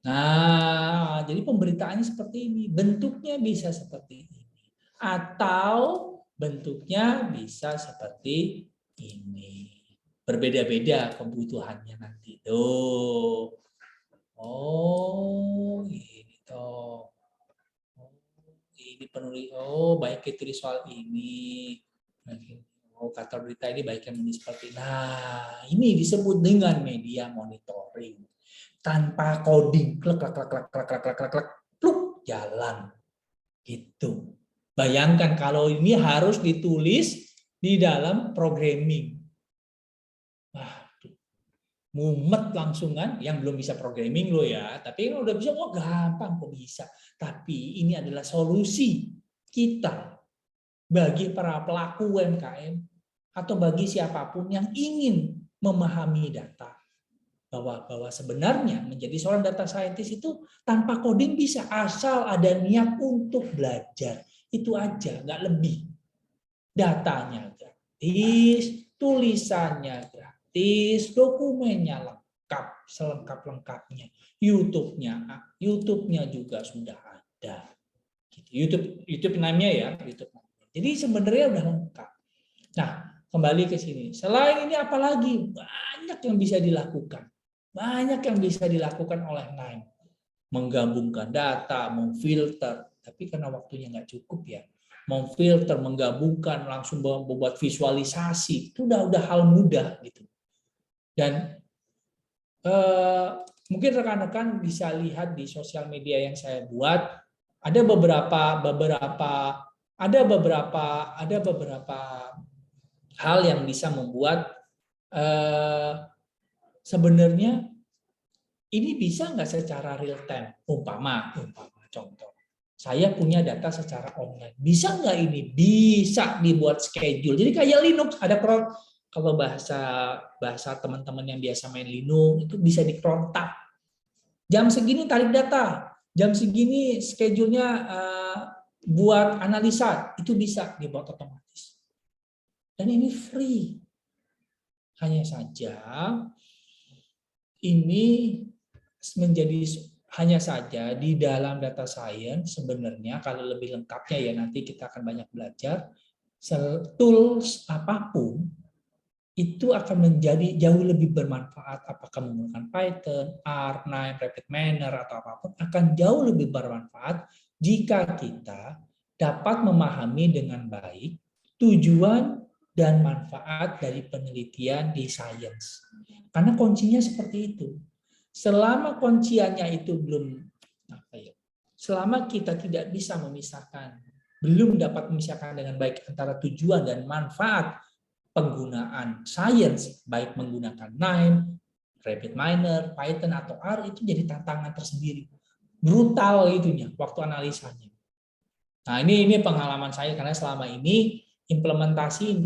Nah, jadi pemberitaannya seperti ini. Bentuknya bisa seperti ini. Atau bentuknya bisa seperti ini. Berbeda-beda kebutuhannya nanti. Tuh. Ini toh. Ini penulis. Baik itu soal ini. Kantor berita ini baiknya menulis seperti. Nah, ini disebut dengan media monitoring. Tanpa coding, klek, pluk, jalan. Gitu. Bayangkan kalau ini harus ditulis di dalam programming. Mumet langsungan, yang belum bisa programming lo ya, tapi kalau udah bisa, gampang kok bisa. Tapi ini adalah solusi kita bagi para pelaku UMKM atau bagi siapapun yang ingin memahami data. Bahwa sebenarnya menjadi seorang data scientist itu tanpa coding bisa, asal ada niat untuk belajar. Itu aja, nggak lebih. Datanya gratis, tulisannya gratis, dokumennya lengkap, selengkap-lengkapnya. YouTube-nya juga sudah ada. YouTube namanya ya, YouTube. Jadi sebenarnya udah lengkap. Nah, kembali ke sini. Selain ini apalagi banyak yang bisa dilakukan. Banyak yang bisa dilakukan oleh NIME. Menggabungkan data, memfilter. Tapi karena waktunya nggak cukup ya. Memfilter, menggabungkan, langsung membuat visualisasi. Itu udah hal mudah gitu. Dan mungkin rekan-rekan bisa lihat di sosial media yang saya buat. Ada beberapa hal yang bisa membuat sebenarnya ini bisa nggak secara real time? Umpama contoh, saya punya data secara online. Bisa nggak ini? Bisa dibuat schedule. Jadi kayak Linux, ada kalau bahasa teman-teman yang biasa main Linux itu bisa dikrontak. Jam segini tarik data, jam segini schedule-nya buat analisa, itu bisa dibuat otomatis. Dan ini free. Hanya saja ini hanya saja di dalam data science sebenarnya kalau lebih lengkapnya ya nanti kita akan banyak belajar, tools apapun itu akan menjadi jauh lebih bermanfaat, apakah menggunakan Python, R, NIME, RapidMiner atau apapun akan jauh lebih bermanfaat jika kita dapat memahami dengan baik tujuan dan manfaat dari penelitian di sains. Karena kuncinya seperti itu. Selama kunciannya itu selama kita tidak bisa belum dapat memisahkan dengan baik antara tujuan dan manfaat penggunaan sains, baik menggunakan NIME, RapidMiner, Python atau R, itu jadi tantangan tersendiri. Brutal itunya waktu analisanya. Nah, ini pengalaman saya karena selama ini Implementasi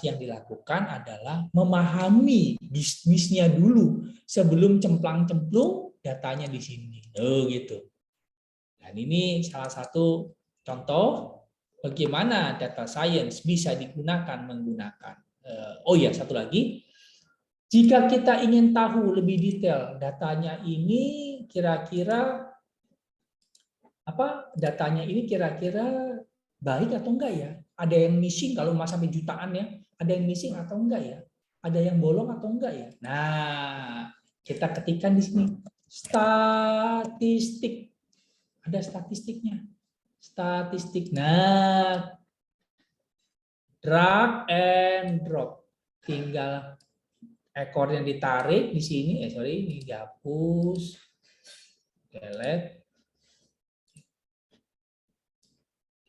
yang dilakukan adalah memahami bisnisnya dulu sebelum cemplang-cemplung datanya di sini. Oh gitu. Dan ini salah satu contoh bagaimana data science bisa digunakan menggunakan. Oh ya, satu lagi. Jika kita ingin tahu lebih detail datanya ini kira-kira datanya ini kira-kira baik atau enggak ya? Ada yang missing kalau sampai jutaan ya? Ada yang missing atau enggak ya? Ada yang bolong atau enggak ya? Nah, kita ketikkan di sini statistik. Ada statistiknya. Statistik. Nah, drag and drop. Tinggal ekornya ditarik di sini. Ini dihapus. Delete.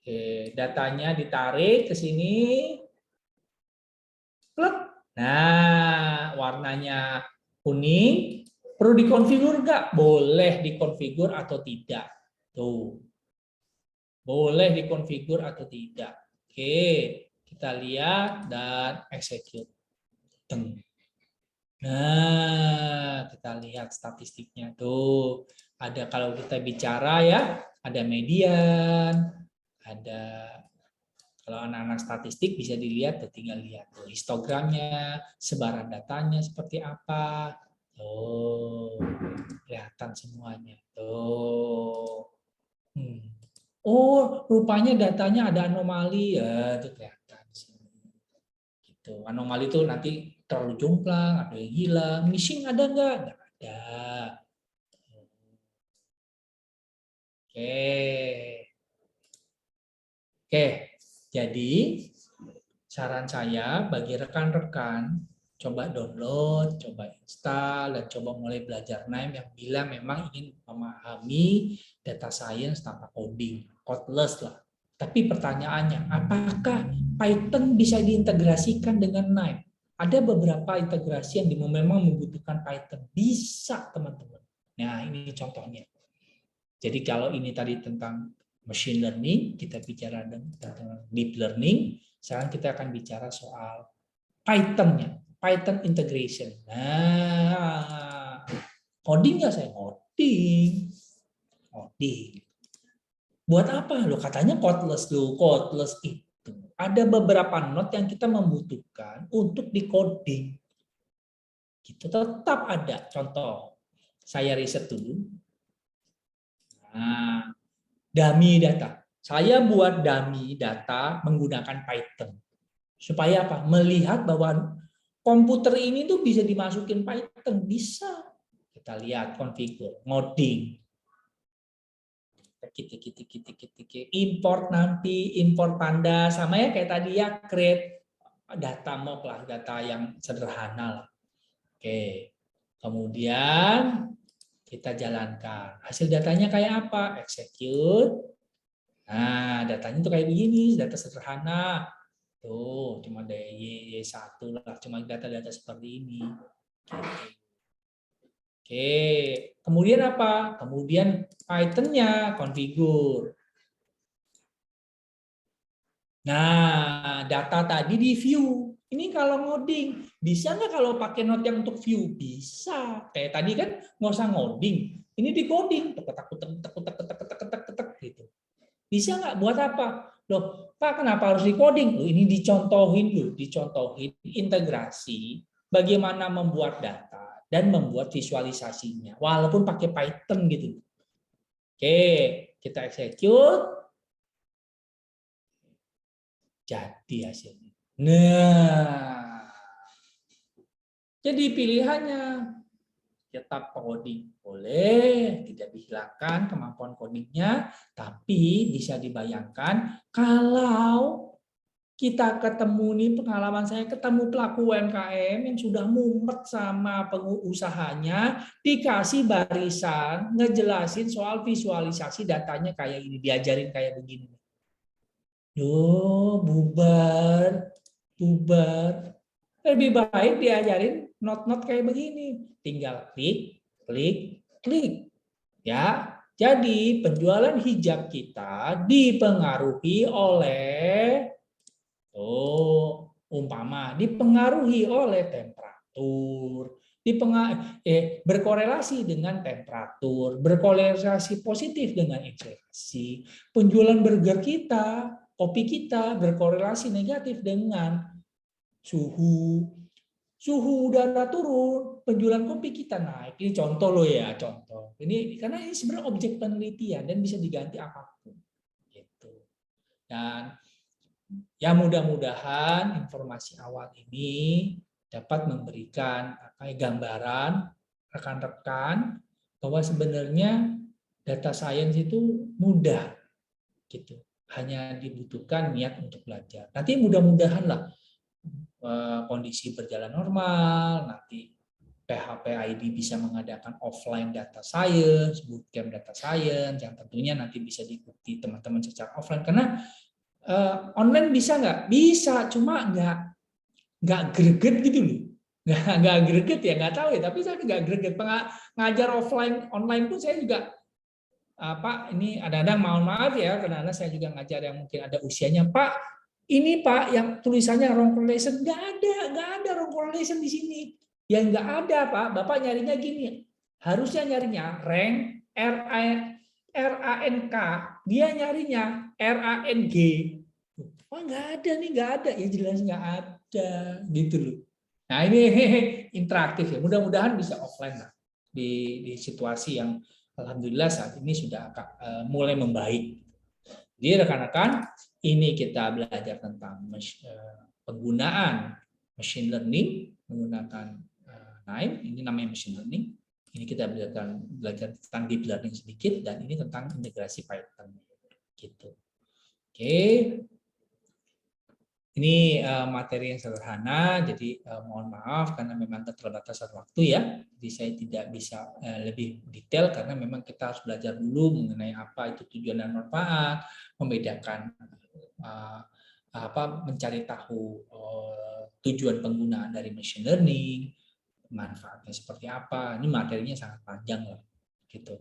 Oke, datanya ditarik ke sini. Plek. Nah, warnanya kuning. Perlu dikonfigur nggak? Boleh dikonfigur atau tidak. Tuh. Boleh dikonfigur atau tidak. Oke, kita lihat dan execute. Nah, kita lihat statistiknya tuh. Ada kalau kita bicara ya, ada median, ada kalau anak-anak statistik bisa dilihat tuh, tinggal lihat tuh histogramnya, sebaran datanya seperti apa. Tuh, kelihatan semuanya. Tuh. Oh, rupanya datanya ada anomali ya, itu kelihatan sih. Gitu. Anomali itu nanti terlalu jomplang, ada yang hilang, missing ada nggak? Nggak ada. Oke. Oke, jadi saran saya bagi rekan-rekan coba download, coba install, dan coba mulai belajar NIME yang bila memang ingin memahami data science tanpa coding, codeless lah. Tapi pertanyaannya, apakah Python bisa diintegrasikan dengan NIME? Ada beberapa integrasi yang memang membutuhkan Python. Bisa, teman-teman. Nah, ini contohnya. Jadi kalau ini tadi tentang machine learning, kita bicara tentang deep learning. Sekarang kita akan bicara soal Python-nya, Python integration. Nah, coding nggak saya? Coding. Buat apa? Lo katanya codeless lo, codeless itu. Ada beberapa not yang kita membutuhkan untuk decoding. Gitu tetap ada. Contoh, saya riset dulu. Nah, dummy data. Saya buat dummy data menggunakan Python. Supaya apa? Melihat bahwa komputer ini tuh bisa dimasukin Python. Bisa. Kita lihat configure, ngoding. Import nanti, import panda. Sama ya kayak tadi ya, create data mock lah, data yang sederhana lah. Oke. Kemudian kita jalankan. Hasil datanya kayak apa? Execute. Nah, datanya tuh kayak begini, data sederhana. Tuh, cuma Y1 lah, cuma data-data seperti ini. Oke, kemudian apa? Kemudian Python-nya configure. Nah, data tadi di view. Ini kalau ngoding, bisa nggak kalau pakai note yang untuk view? Bisa. Kayak tadi kan nggak usah ngoding. Ini di coding, tek gitu. Bisa nggak? Buat apa? Loh, Pak, kenapa harus di coding? Loh, ini dicontohin integrasi bagaimana membuat data dan membuat visualisasinya, walaupun pakai Python gitu. Oke, kita execute. Jadi hasilnya. Nah, jadi pilihannya tetap coding boleh, tidak dihilangkan kemampuan codingnya, tapi bisa dibayangkan kalau kita ketemu nih, pengalaman saya ketemu pelaku UMKM yang sudah mumet sama pengusahanya, dikasih barisan ngejelasin soal visualisasi datanya kayak ini, diajarin kayak begini. Bubar. Lebih baik diajarin not kayak begini. Tinggal klik. Ya, jadi penjualan hijab kita dipengaruhi oleh Umpama dipengaruhi oleh temperatur, berkorelasi dengan temperatur, berkorelasi positif dengan inflasi. Penjualan burger kita, kopi kita berkorelasi negatif dengan suhu udara turun, penjualan kopi kita naik. Ini contoh loh ya, contoh. Ini karena ini sebenarnya objek penelitian dan bisa diganti apapun. Gitu. Dan ya mudah-mudahan informasi awal ini dapat memberikan gambaran rekan-rekan bahwa sebenarnya data science itu mudah, gitu. Hanya dibutuhkan niat untuk belajar. Nanti mudah-mudahan lah kondisi berjalan normal, nanti PHP ID bisa mengadakan offline data science, bootcamp data science, yang tentunya nanti bisa diikuti teman-teman secara offline. Karena online bisa nggak? Bisa, cuma nggak greget gitu loh. Nggak greget ya, nggak tahu ya, tapi saya nggak greget. Ngajar offline, online pun saya juga ini kadang-kadang mohon maaf ya, kadang-kadang saya juga ngajar yang mungkin ada usianya, Pak. Ini Pak yang tulisannya wrong correlation, nggak ada wrong correlation di sini. Ya nggak ada Pak, Bapak nyarinya gini, harusnya nyarinya rank RANK, dia nyarinya RANG. Oh nggak ada nih, nggak ada, ya jelas nggak ada gitu loh. Nah ini interaktif ya, mudah-mudahan bisa offline lah di situasi yang alhamdulillah saat ini sudah mulai membaik. Jadi rekan-rekan, ini kita belajar tentang penggunaan machine learning menggunakan NIME, ini namanya machine learning. Ini kita belajar tentang deep learning sedikit, dan ini tentang integrasi Python. Gitu. Oke. Ini materi yang sederhana, jadi mohon maaf karena memang keterbatasan waktu ya. Jadi saya tidak bisa lebih detail karena memang kita harus belajar dulu mengenai apa itu tujuan dan manfaat, membedakan mencari tahu tujuan penggunaan dari machine learning, manfaatnya seperti apa. Ini materinya sangat panjang lah, gitu.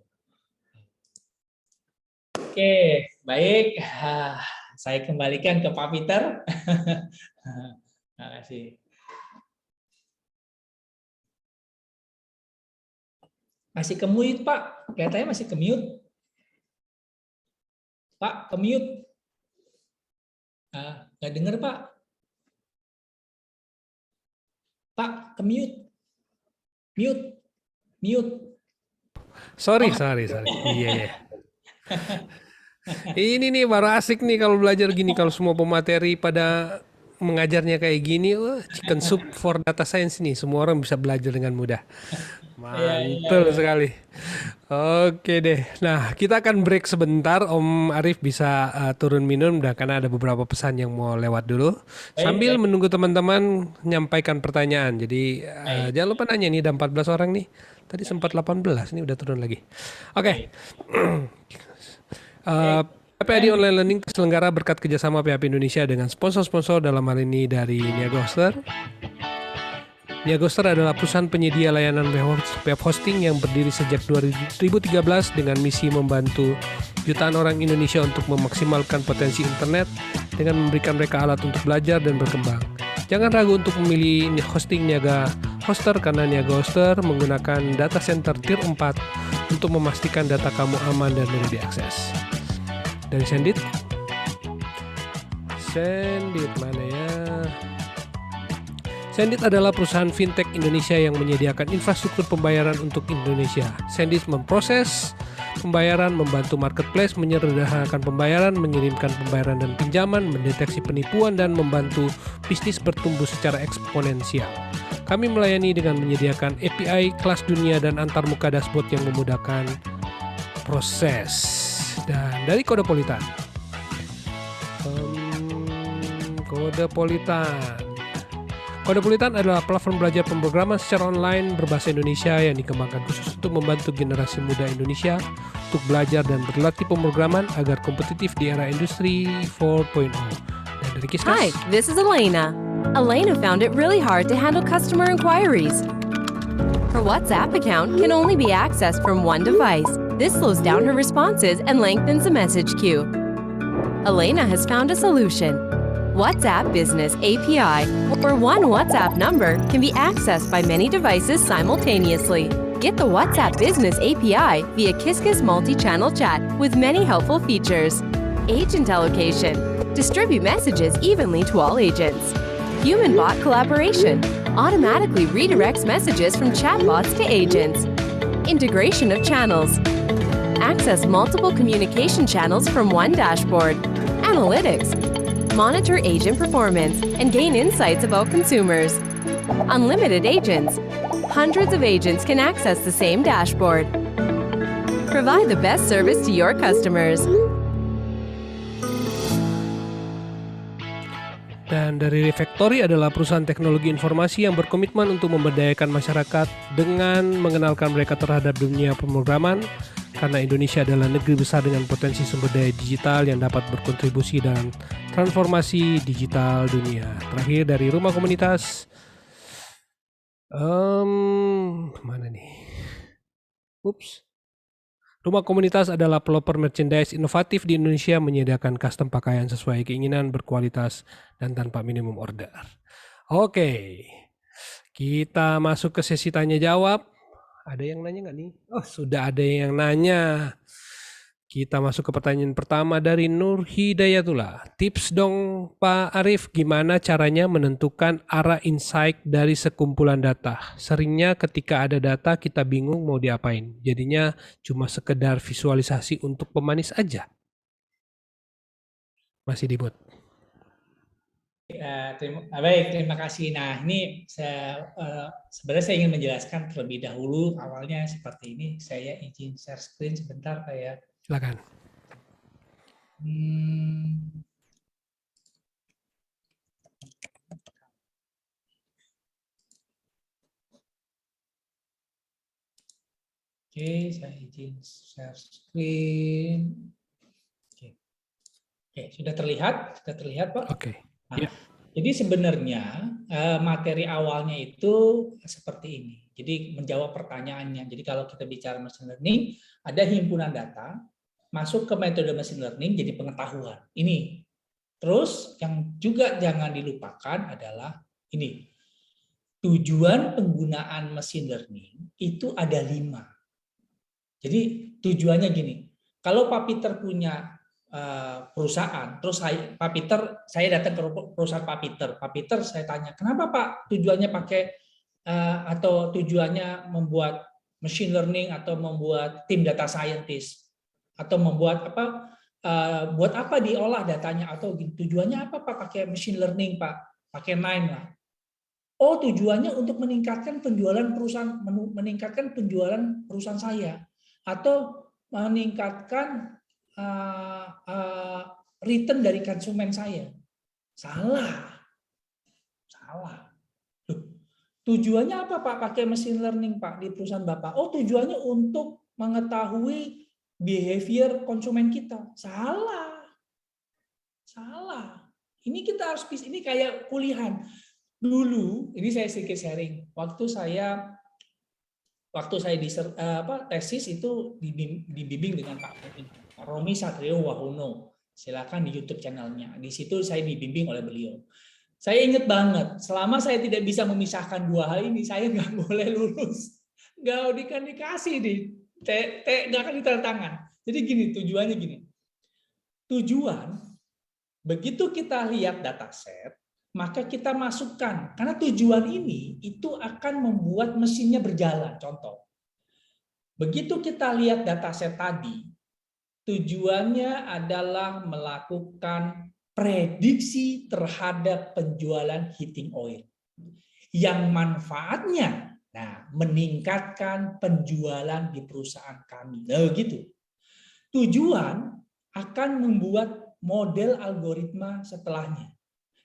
Oke, baik. Saya kembalikan ke Pak Peter. Terima kasih. Masih ke mute, Pak. Kelihatannya masih ke mute. Pak, ke mute. Nggak dengar, Pak. Pak, ke mute. Mute. Sorry. Iya. Ini nih baru asik nih kalau belajar gini, kalau semua pemateri pada mengajarnya kayak gini, chicken soup for data science nih, semua orang bisa belajar dengan mudah. Mantul sekali. Oke deh. Nah, kita akan break sebentar. Om Arief bisa turun minum karena ada beberapa pesan yang mau lewat dulu. Sambil menunggu teman-teman menyampaikan pertanyaan. Jadi jangan lupa nanya nih, ada 14 orang nih. Tadi sempat 18, ini udah turun lagi. Oke. PHP Online Learning terselenggara berkat kerjasama PHP Indonesia dengan sponsor-sponsor, dalam hal ini dari Niagoster. Niagoster adalah perusahaan penyedia layanan web hosting yang berdiri sejak 2013 dengan misi membantu jutaan orang Indonesia untuk memaksimalkan potensi internet dengan memberikan mereka alat untuk belajar dan berkembang. Jangan ragu untuk memilih hosting Niaga Hoster karena Niaga Hoster menggunakan data center tier 4 untuk memastikan data kamu aman dan mudah diakses. Dari Sendit mana ya? Sendit adalah perusahaan fintech Indonesia yang menyediakan infrastruktur pembayaran untuk Indonesia. Sendit memproses pembayaran, membantu marketplace, menyederhanakan pembayaran, mengirimkan pembayaran dan pinjaman, mendeteksi penipuan, dan membantu bisnis bertumbuh secara eksponensial. Kami melayani dengan menyediakan API kelas dunia dan antarmuka dashboard yang memudahkan proses. Dan dari Kodepolitan. Kodepolitan adalah platform belajar pemrograman secara online berbahasa Indonesia yang dikembangkan khusus untuk membantu generasi muda Indonesia untuk belajar dan berlatih pemrograman agar kompetitif di era industri 4.0. Dan dari Kiskas. Hi, this is Elena. Elena found it really hard to handle customer inquiries. Her WhatsApp account can only be accessed from one device. This slows down her responses and lengthens the message queue. Elena has found a solution. WhatsApp Business API, where one WhatsApp number can be accessed by many devices simultaneously. Get the WhatsApp Business API via KissKiss multi-channel chat with many helpful features. Agent allocation. Distribute messages evenly to all agents. Human bot collaboration. Automatically redirects messages from chatbots to agents. Integration of channels. Access multiple communication channels from one dashboard. Analytics. Monitor agent performance and gain insights about consumers. Unlimited agents. Hundreds of agents can access the same dashboard. Provide the best service to your customers. Dan dari Refactory adalah perusahaan teknologi informasi yang berkomitmen untuk memberdayakan masyarakat dengan mengenalkan mereka terhadap dunia pemrograman, karena Indonesia adalah negeri besar dengan potensi sumber daya digital yang dapat berkontribusi dalam transformasi digital dunia. Terakhir dari Rumah Komunitas, mana nih? Rumah Komunitas adalah pelopor merchandise inovatif di Indonesia, menyediakan custom pakaian sesuai keinginan, berkualitas, dan tanpa minimum order. Oke, kita masuk ke sesi tanya jawab. Ada yang nanya nggak nih? Oh, sudah ada yang nanya. Kita masuk ke pertanyaan pertama dari Nur Hidayatullah. Tips dong Pak Arief, gimana caranya menentukan arah insight dari sekumpulan data? Seringnya ketika ada data kita bingung mau diapain. Jadinya cuma sekedar visualisasi untuk pemanis aja. Masih dibut. Terima kasih. Nah, ini sebenarnya saya ingin menjelaskan terlebih dahulu. Awalnya seperti ini. Saya izin share screen sebentar, Pak ya. Silakan. Oke, saya izin share screen. Oke, sudah terlihat? Sudah terlihat, Pak? Oke. Nah, jadi sebenarnya materi awalnya itu seperti ini. Jadi menjawab pertanyaannya. Jadi kalau kita bicara machine learning, ada himpunan data, masuk ke metode machine learning jadi pengetahuan. Ini. Terus yang juga jangan dilupakan adalah ini. Tujuan penggunaan machine learning itu ada 5. Jadi tujuannya gini. Kalau Pak Peter punya perusahaan, terus Pak Peter, saya datang ke perusahaan Pak Peter saya tanya, kenapa Pak tujuannya pakai atau tujuannya membuat machine learning atau membuat tim data scientist atau membuat apa, buat apa diolah datanya atau tujuannya apa Pak pakai machine learning Pak, pakai Nine lah. Oh tujuannya untuk meningkatkan penjualan perusahaan saya atau meningkatkan return dari konsumen saya. Salah. Tujuannya apa Pak pakai machine learning Pak di perusahaan Bapak? Oh tujuannya untuk mengetahui behavior konsumen kita. Salah. Ini kita harus, ini kayak kuliahan. Dulu, ini saya sedikit sharing. Waktu saya di tesis itu dibimbing dengan Pak Romi Satrio Wahono. Silakan di YouTube channelnya. Di situ saya dibimbing oleh beliau. Saya ingat banget, selama saya tidak bisa memisahkan dua hal ini, saya nggak boleh lulus. Nggak dikasih nggak akan ditanda tangan. Jadi gini, tujuannya gini. Tujuan, begitu kita lihat dataset, maka kita masukkan. Karena tujuan ini itu akan membuat mesinnya berjalan. Contoh, begitu kita lihat dataset tadi, tujuannya adalah melakukan prediksi terhadap penjualan heating oil. Yang manfaatnya meningkatkan penjualan di perusahaan kami. Nah, gitu. Tujuan akan membuat model algoritma setelahnya.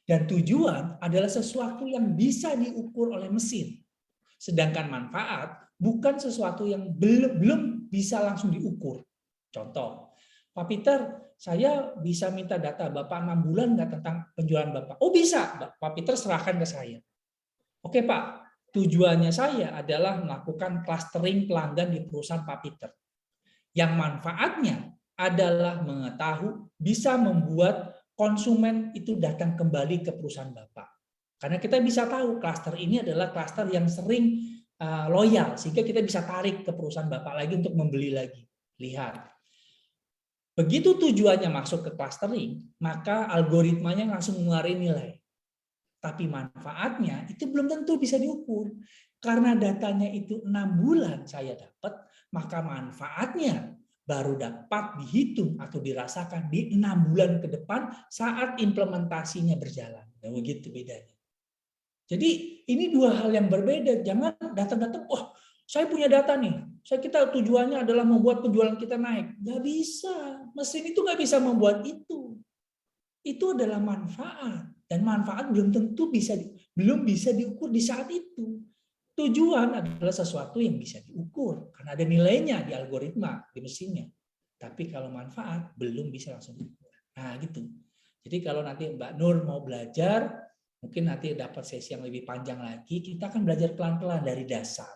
Dan tujuan adalah sesuatu yang bisa diukur oleh mesin. Sedangkan manfaat bukan sesuatu yang belum bisa langsung diukur. Contoh, Pak Peter, saya bisa minta data Bapak 6 bulan nggak tentang penjualan Bapak? Oh bisa, Pak Peter serahkan ke saya. Oke Pak, tujuannya saya adalah melakukan clustering pelanggan di perusahaan Pak Peter. Yang manfaatnya adalah mengetahui, bisa membuat konsumen itu datang kembali ke perusahaan Bapak. Karena kita bisa tahu klaster ini adalah klaster yang sering loyal, sehingga kita bisa tarik ke perusahaan Bapak lagi untuk membeli lagi. Lihat. Begitu tujuannya masuk ke clustering, maka algoritmanya langsung mengeluarkan nilai. Tapi manfaatnya itu belum tentu bisa diukur. Karena datanya itu 6 bulan saya dapat, maka manfaatnya baru dapat dihitung atau dirasakan di 6 bulan ke depan saat implementasinya berjalan. Nah, begitu bedanya. Jadi ini dua hal yang berbeda. Jangan datang-datang, oh saya punya data nih, kita tujuannya adalah membuat penjualan kita naik. Nggak bisa, mesin itu nggak bisa membuat itu. Itu adalah manfaat. Dan manfaat belum tentu belum bisa diukur di saat itu. Tujuan adalah sesuatu yang bisa diukur karena ada nilainya di algoritma di mesinnya. Tapi kalau manfaat belum bisa langsung diukur. Nah, gitu. Jadi kalau nanti Mbak Nur mau belajar, mungkin nanti dapat sesi yang lebih panjang lagi, kita akan belajar pelan-pelan dari dasar.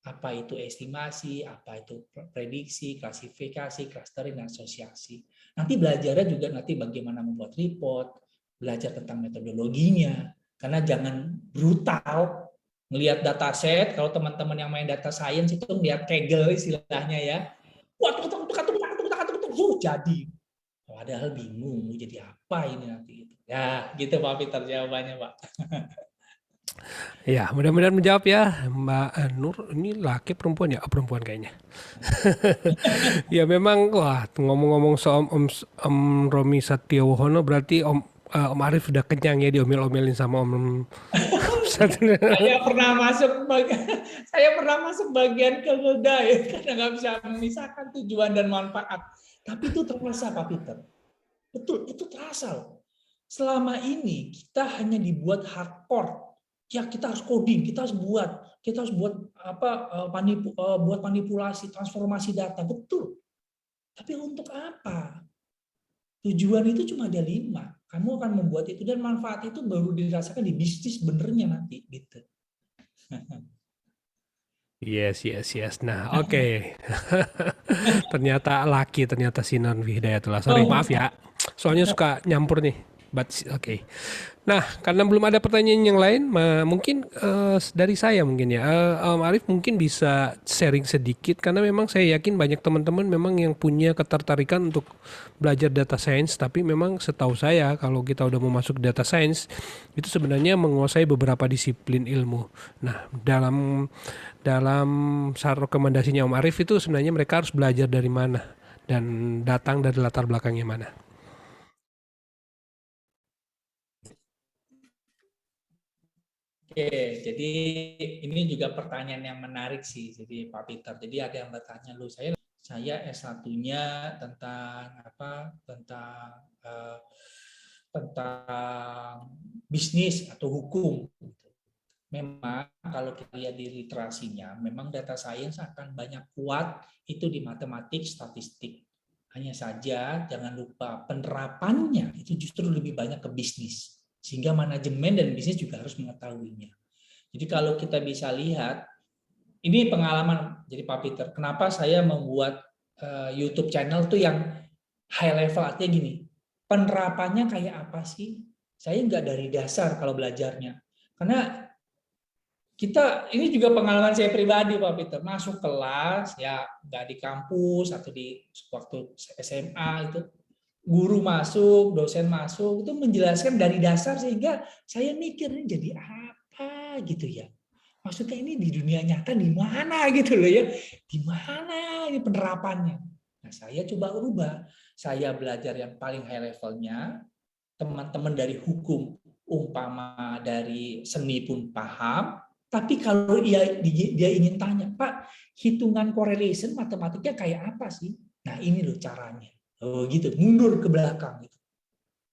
Apa itu estimasi, apa itu prediksi, klasifikasi, clustering, dan asosiasi. Nanti belajarnya juga nanti bagaimana membuat report, belajar tentang metodologinya. Karena jangan brutal ngelihat dataset. Kalau teman-teman yang main data science itu ngelihat Kaggle istilahnya ya. Wah, jadi. Padahal bingung mau jadi apa ini nanti. Ya, gitu Pak Peter jawabannya, Pak. Ya, mudah-mudahan menjawab ya, Mbak Nur. Ini laki perempuan ya? Oh, perempuan kayaknya. Ya memang, wah ngomong-ngomong soal Om Romi Satyowono, berarti Om Arif udah kenyang ya diomel-omelin sama Om Saya pernah masuk bagian kemuda ya, karena nggak bisa memisahkan tujuan dan manfaat. Tapi itu terasa Pak Peter. Betul, itu terasa loh. Selama ini kita hanya dibuat hardcore. Ya kita harus coding, kita harus buat buat manipulasi, transformasi data, betul. Tapi untuk apa? Tujuan itu cuma ada 5. Kamu akan membuat itu dan manfaat itu baru dirasakan di bisnis benernya nanti, gitu. Yes. Nah, oke. Ternyata Sinan Hidayatullah. Sorry, maaf ya. Soalnya suka nyampur nih. But oke. Nah, karena belum ada pertanyaan yang lain, mungkin dari saya mungkin ya, Om Arif mungkin bisa sharing sedikit karena memang saya yakin banyak teman-teman memang yang punya ketertarikan untuk belajar data science, tapi memang setahu saya kalau kita udah mau masuk data science itu sebenarnya menguasai beberapa disiplin ilmu. Nah, dalam rekomendasinya Om Arif itu sebenarnya mereka harus belajar dari mana dan datang dari latar belakangnya mana. Oke, jadi ini juga pertanyaan yang menarik sih, jadi Pak Peter. Jadi ada yang bertanya, saya S1-nya tentang bisnis atau hukum. Memang kalau kita lihat di literasinya, memang data science akan banyak kuat itu di matematik, statistik. Hanya saja jangan lupa penerapannya itu justru lebih banyak ke bisnis. Sehingga manajemen dan bisnis juga harus mengetahuinya. Jadi kalau kita bisa lihat, ini pengalaman jadi Pak Peter, kenapa saya membuat YouTube channel tuh yang high level, artinya gini, penerapannya kayak apa sih? Saya nggak dari dasar kalau belajarnya. Karena ini juga pengalaman saya pribadi Pak Peter, masuk kelas, ya nggak di kampus atau di waktu SMA itu, guru masuk, dosen masuk, itu menjelaskan dari dasar sehingga saya mikir ini jadi apa gitu ya. Maksudnya ini di dunia nyata di mana gitu loh ya. Di mana ini penerapannya. Nah, saya coba ubah. Saya belajar yang paling high levelnya, teman-teman dari hukum, umpama dari seni pun paham, tapi kalau dia ingin tanya, Pak, hitungan correlation matematiknya kayak apa sih? Nah, ini loh caranya. Oh gitu, mundur ke belakang gitu.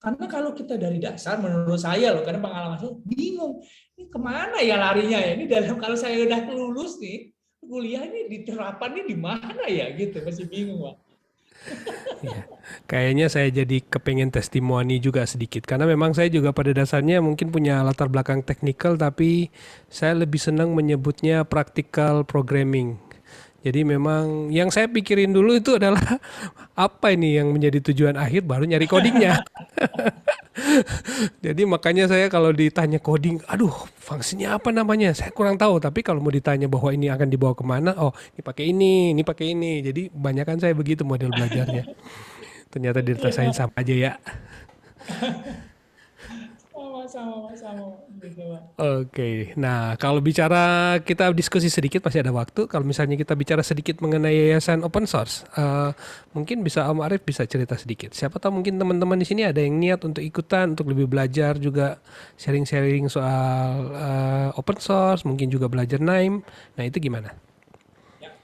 Karena kalau kita dari dasar, menurut saya loh, karena pengalaman saya bingung, ini kemana ya larinya ya? Ini kalau saya udah lulus nih, kuliah ini diterapannya di mana ya gitu, masih bingung Pak. Ya, kayaknya saya jadi kepengen testimoni juga sedikit karena memang saya juga pada dasarnya mungkin punya latar belakang teknikal tapi saya lebih senang menyebutnya practical programming. Jadi memang yang saya pikirin dulu itu adalah apa ini yang menjadi tujuan akhir, baru nyari codingnya. Jadi makanya saya kalau ditanya coding, aduh fungsinya apa namanya, saya kurang tahu. Tapi kalau mau ditanya bahwa ini akan dibawa kemana, oh ini pakai ini. Jadi kebanyakan saya begitu model belajarnya. Ternyata di data science sama aja ya. Sama-sama gitu, Pak. Oke, nah kalau bicara kita diskusi sedikit masih ada waktu. Kalau misalnya kita bicara sedikit mengenai yayasan open source, mungkin bisa Om Arief bisa cerita sedikit. Siapa tahu mungkin teman-teman di sini ada yang niat untuk ikutan, untuk lebih belajar juga sharing-sharing soal open source, mungkin juga belajar NIME. Nah itu gimana? Ya,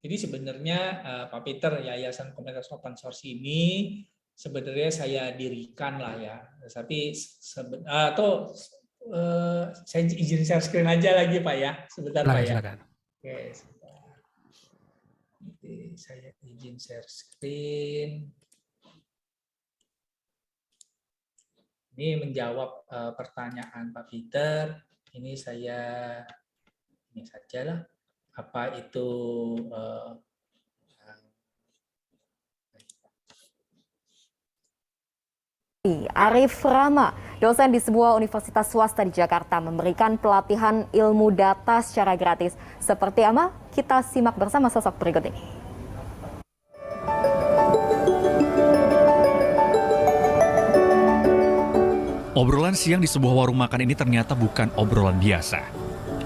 jadi sebenarnya Pak Peter, Yayasan Komunitas Open Source ini sebenarnya saya dirikan lah ya, tapi saya izin share screen aja lagi Pak ya, sebentar Pak ya. Silakan. Oke, sebentar. Oke, saya izin share screen. Ini menjawab pertanyaan Pak Peter. Ini sajalah. Apa itu Arif Rama, dosen di sebuah universitas swasta di Jakarta, memberikan pelatihan ilmu data secara gratis. Seperti apa? Kita simak bersama sosok berikut ini. Obrolan siang di sebuah warung makan ini ternyata bukan obrolan biasa.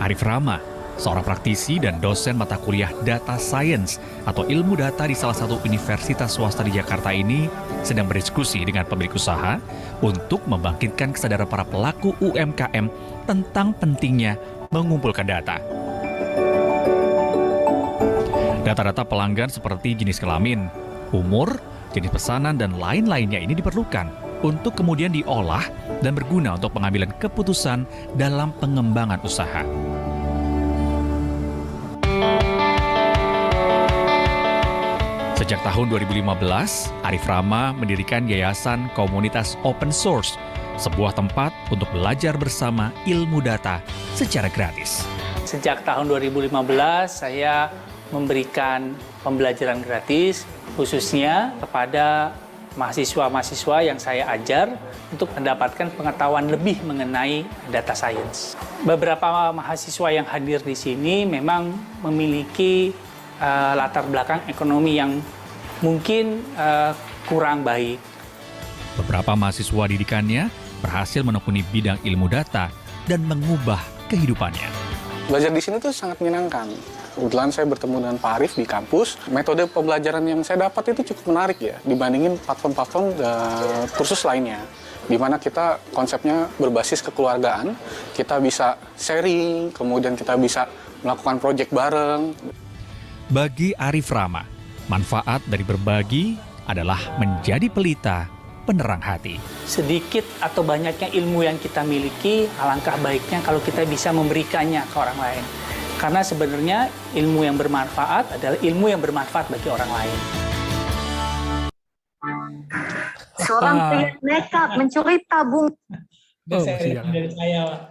Arif Rama, seorang praktisi dan dosen mata kuliah Data Science atau ilmu data di salah satu universitas swasta di Jakarta ini sedang berdiskusi dengan pemilik usaha untuk membangkitkan kesadaran para pelaku UMKM tentang pentingnya mengumpulkan data. Data-data pelanggan seperti jenis kelamin, umur, jenis pesanan, dan lain-lainnya ini diperlukan untuk kemudian diolah dan berguna untuk pengambilan keputusan dalam pengembangan usaha. Sejak tahun 2015, Arif Rama mendirikan Yayasan Komunitas Open Source, sebuah tempat untuk belajar bersama ilmu data secara gratis. Sejak tahun 2015, saya memberikan pembelajaran gratis, khususnya kepada mahasiswa-mahasiswa yang saya ajar untuk mendapatkan pengetahuan lebih mengenai data science. Beberapa mahasiswa yang hadir di sini memang memiliki latar belakang ekonomi yang mungkin kurang baik. Beberapa mahasiswa didikannya berhasil menekuni bidang ilmu data dan mengubah kehidupannya. Belajar di sini tuh sangat menyenangkan. Kebetulan saya bertemu dengan Pak Arief di kampus. Metode pembelajaran yang saya dapat itu cukup menarik ya, dibandingin platform-platform kursus lainnya. Di mana kita konsepnya berbasis kekeluargaan, kita bisa sharing, kemudian kita bisa melakukan proyek bareng. Bagi Arif Rama, manfaat dari berbagi adalah menjadi pelita penerang hati. Sedikit atau banyaknya ilmu yang kita miliki, alangkah baiknya kalau kita bisa memberikannya ke orang lain. Karena sebenarnya ilmu yang bermanfaat adalah ilmu yang bermanfaat bagi orang lain. Seorang pria nekat mencuri tabung. Dari saya, Pak.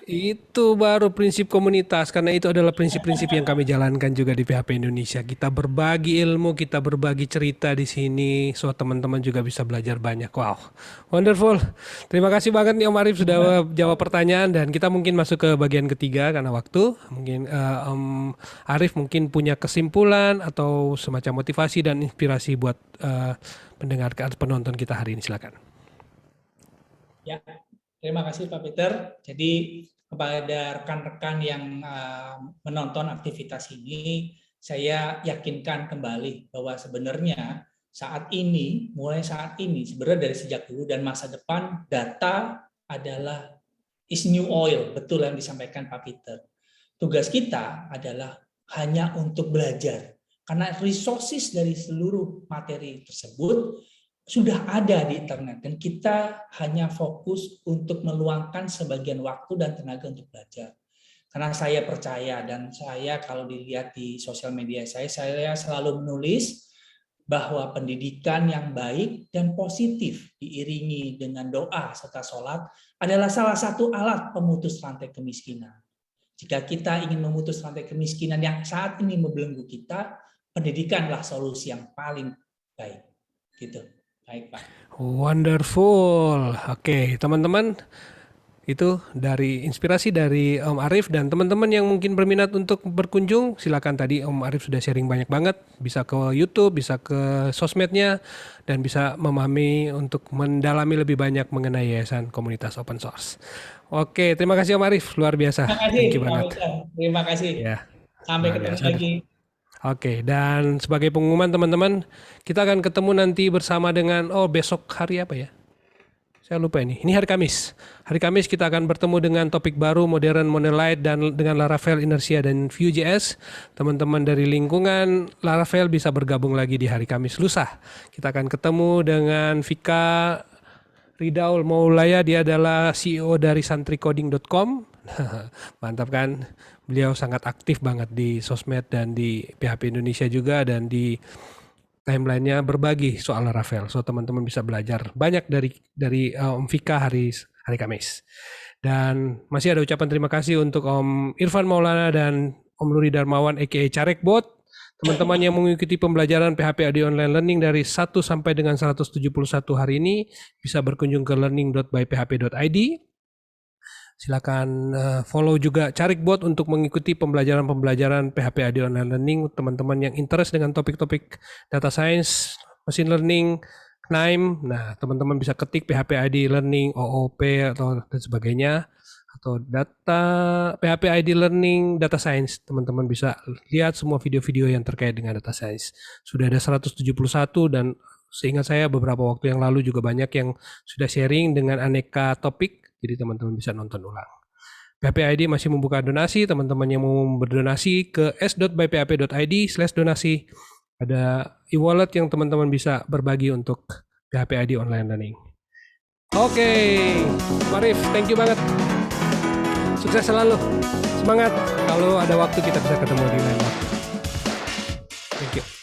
Itu baru prinsip komunitas, karena itu adalah prinsip-prinsip yang kami jalankan juga di PHP Indonesia. Kita berbagi ilmu, kita berbagi cerita di sini, so teman-teman juga bisa belajar banyak. Wow, wonderful. Terima kasih banget nih Om Arief sudah jawab pertanyaan, dan kita mungkin masuk ke bagian ketiga karena waktu. Mungkin Om Arief mungkin punya kesimpulan atau semacam motivasi dan inspirasi buat pendengar penonton kita hari ini. Silakan. Ya, terima kasih Pak Peter. Jadi kepada rekan-rekan yang menonton aktivitas ini, saya yakinkan kembali bahwa sebenarnya mulai saat ini, sebenarnya dari sejak dulu dan masa depan, data adalah is new oil, betul yang disampaikan Pak Peter. Tugas kita adalah hanya untuk belajar, karena resources dari seluruh materi tersebut sudah ada di internet, dan kita hanya fokus untuk meluangkan sebagian waktu dan tenaga untuk belajar. Karena saya percaya, dan saya kalau dilihat di sosial media saya selalu menulis bahwa pendidikan yang baik dan positif diiringi dengan doa serta sholat adalah salah satu alat pemutus rantai kemiskinan. Jika kita ingin memutus rantai kemiskinan yang saat ini membelenggu kita, pendidikanlah solusi yang paling baik. Gitu. Baik, Pak. Wonderful. Oke, teman-teman, itu dari inspirasi dari Om Arif, dan teman-teman yang mungkin berminat untuk berkunjung, silakan. Tadi Om Arif sudah sharing banyak banget, bisa ke YouTube, bisa ke sosmednya, dan bisa memahami untuk mendalami lebih banyak mengenai Yayasan Komunitas Open Source. Oke, terima kasih Om Arif, luar biasa. Terima kasih, Thank you Pak banget. Wildan. Terima kasih. Ya, Sampai luar ketemu biasa. lagi. Oke, dan sebagai pengumuman teman-teman, kita akan ketemu nanti bersama dengan, besok hari apa ya? Saya lupa ini. Ini hari Kamis. Hari Kamis kita akan bertemu dengan topik baru, Modern Monolith, dan dengan Laravel, Inertia, dan Vue.js. Teman-teman dari lingkungan Laravel bisa bergabung lagi di hari Kamis lusa. Kita akan ketemu dengan Vika Ridaul Maulaya, dia adalah CEO dari santricoding.com. Mantap kan? Beliau sangat aktif banget di sosmed dan di PHP Indonesia juga, dan di timeline-nya berbagi soal Laravel. So teman-teman bisa belajar banyak dari Om Vika hari Kamis. Dan masih ada ucapan terima kasih untuk Om Irfan Maulana dan Om Luri Darmawan aka Carekbot. Teman-teman yang mengikuti pembelajaran PHP Audio Online Learning dari 1 sampai dengan 171 hari ini bisa berkunjung ke learning.byphp.id. Silakan follow juga Carekbot untuk mengikuti pembelajaran PHP Audio Online Learning. Teman-teman yang interest dengan topik-topik data science, machine learning, KNIME, nah teman-teman bisa ketik PHP ID Learning, OOP, atau dan sebagainya, atau data PHP ID Learning Data Science. Teman-teman bisa lihat semua video-video yang terkait dengan data science. Sudah ada 171, dan seingat saya beberapa waktu yang lalu juga banyak yang sudah sharing dengan aneka topik. Jadi teman-teman bisa nonton ulang. PHP ID masih membuka donasi. Teman-teman yang mau berdonasi ke s.byphp.id/donasi. Ada e-wallet yang teman-teman bisa berbagi untuk PHP ID Online Learning. Oke, Marif, thank you banget. Sukses selalu. Semangat. Kalau ada waktu kita bisa ketemu di lain waktu. Thank you.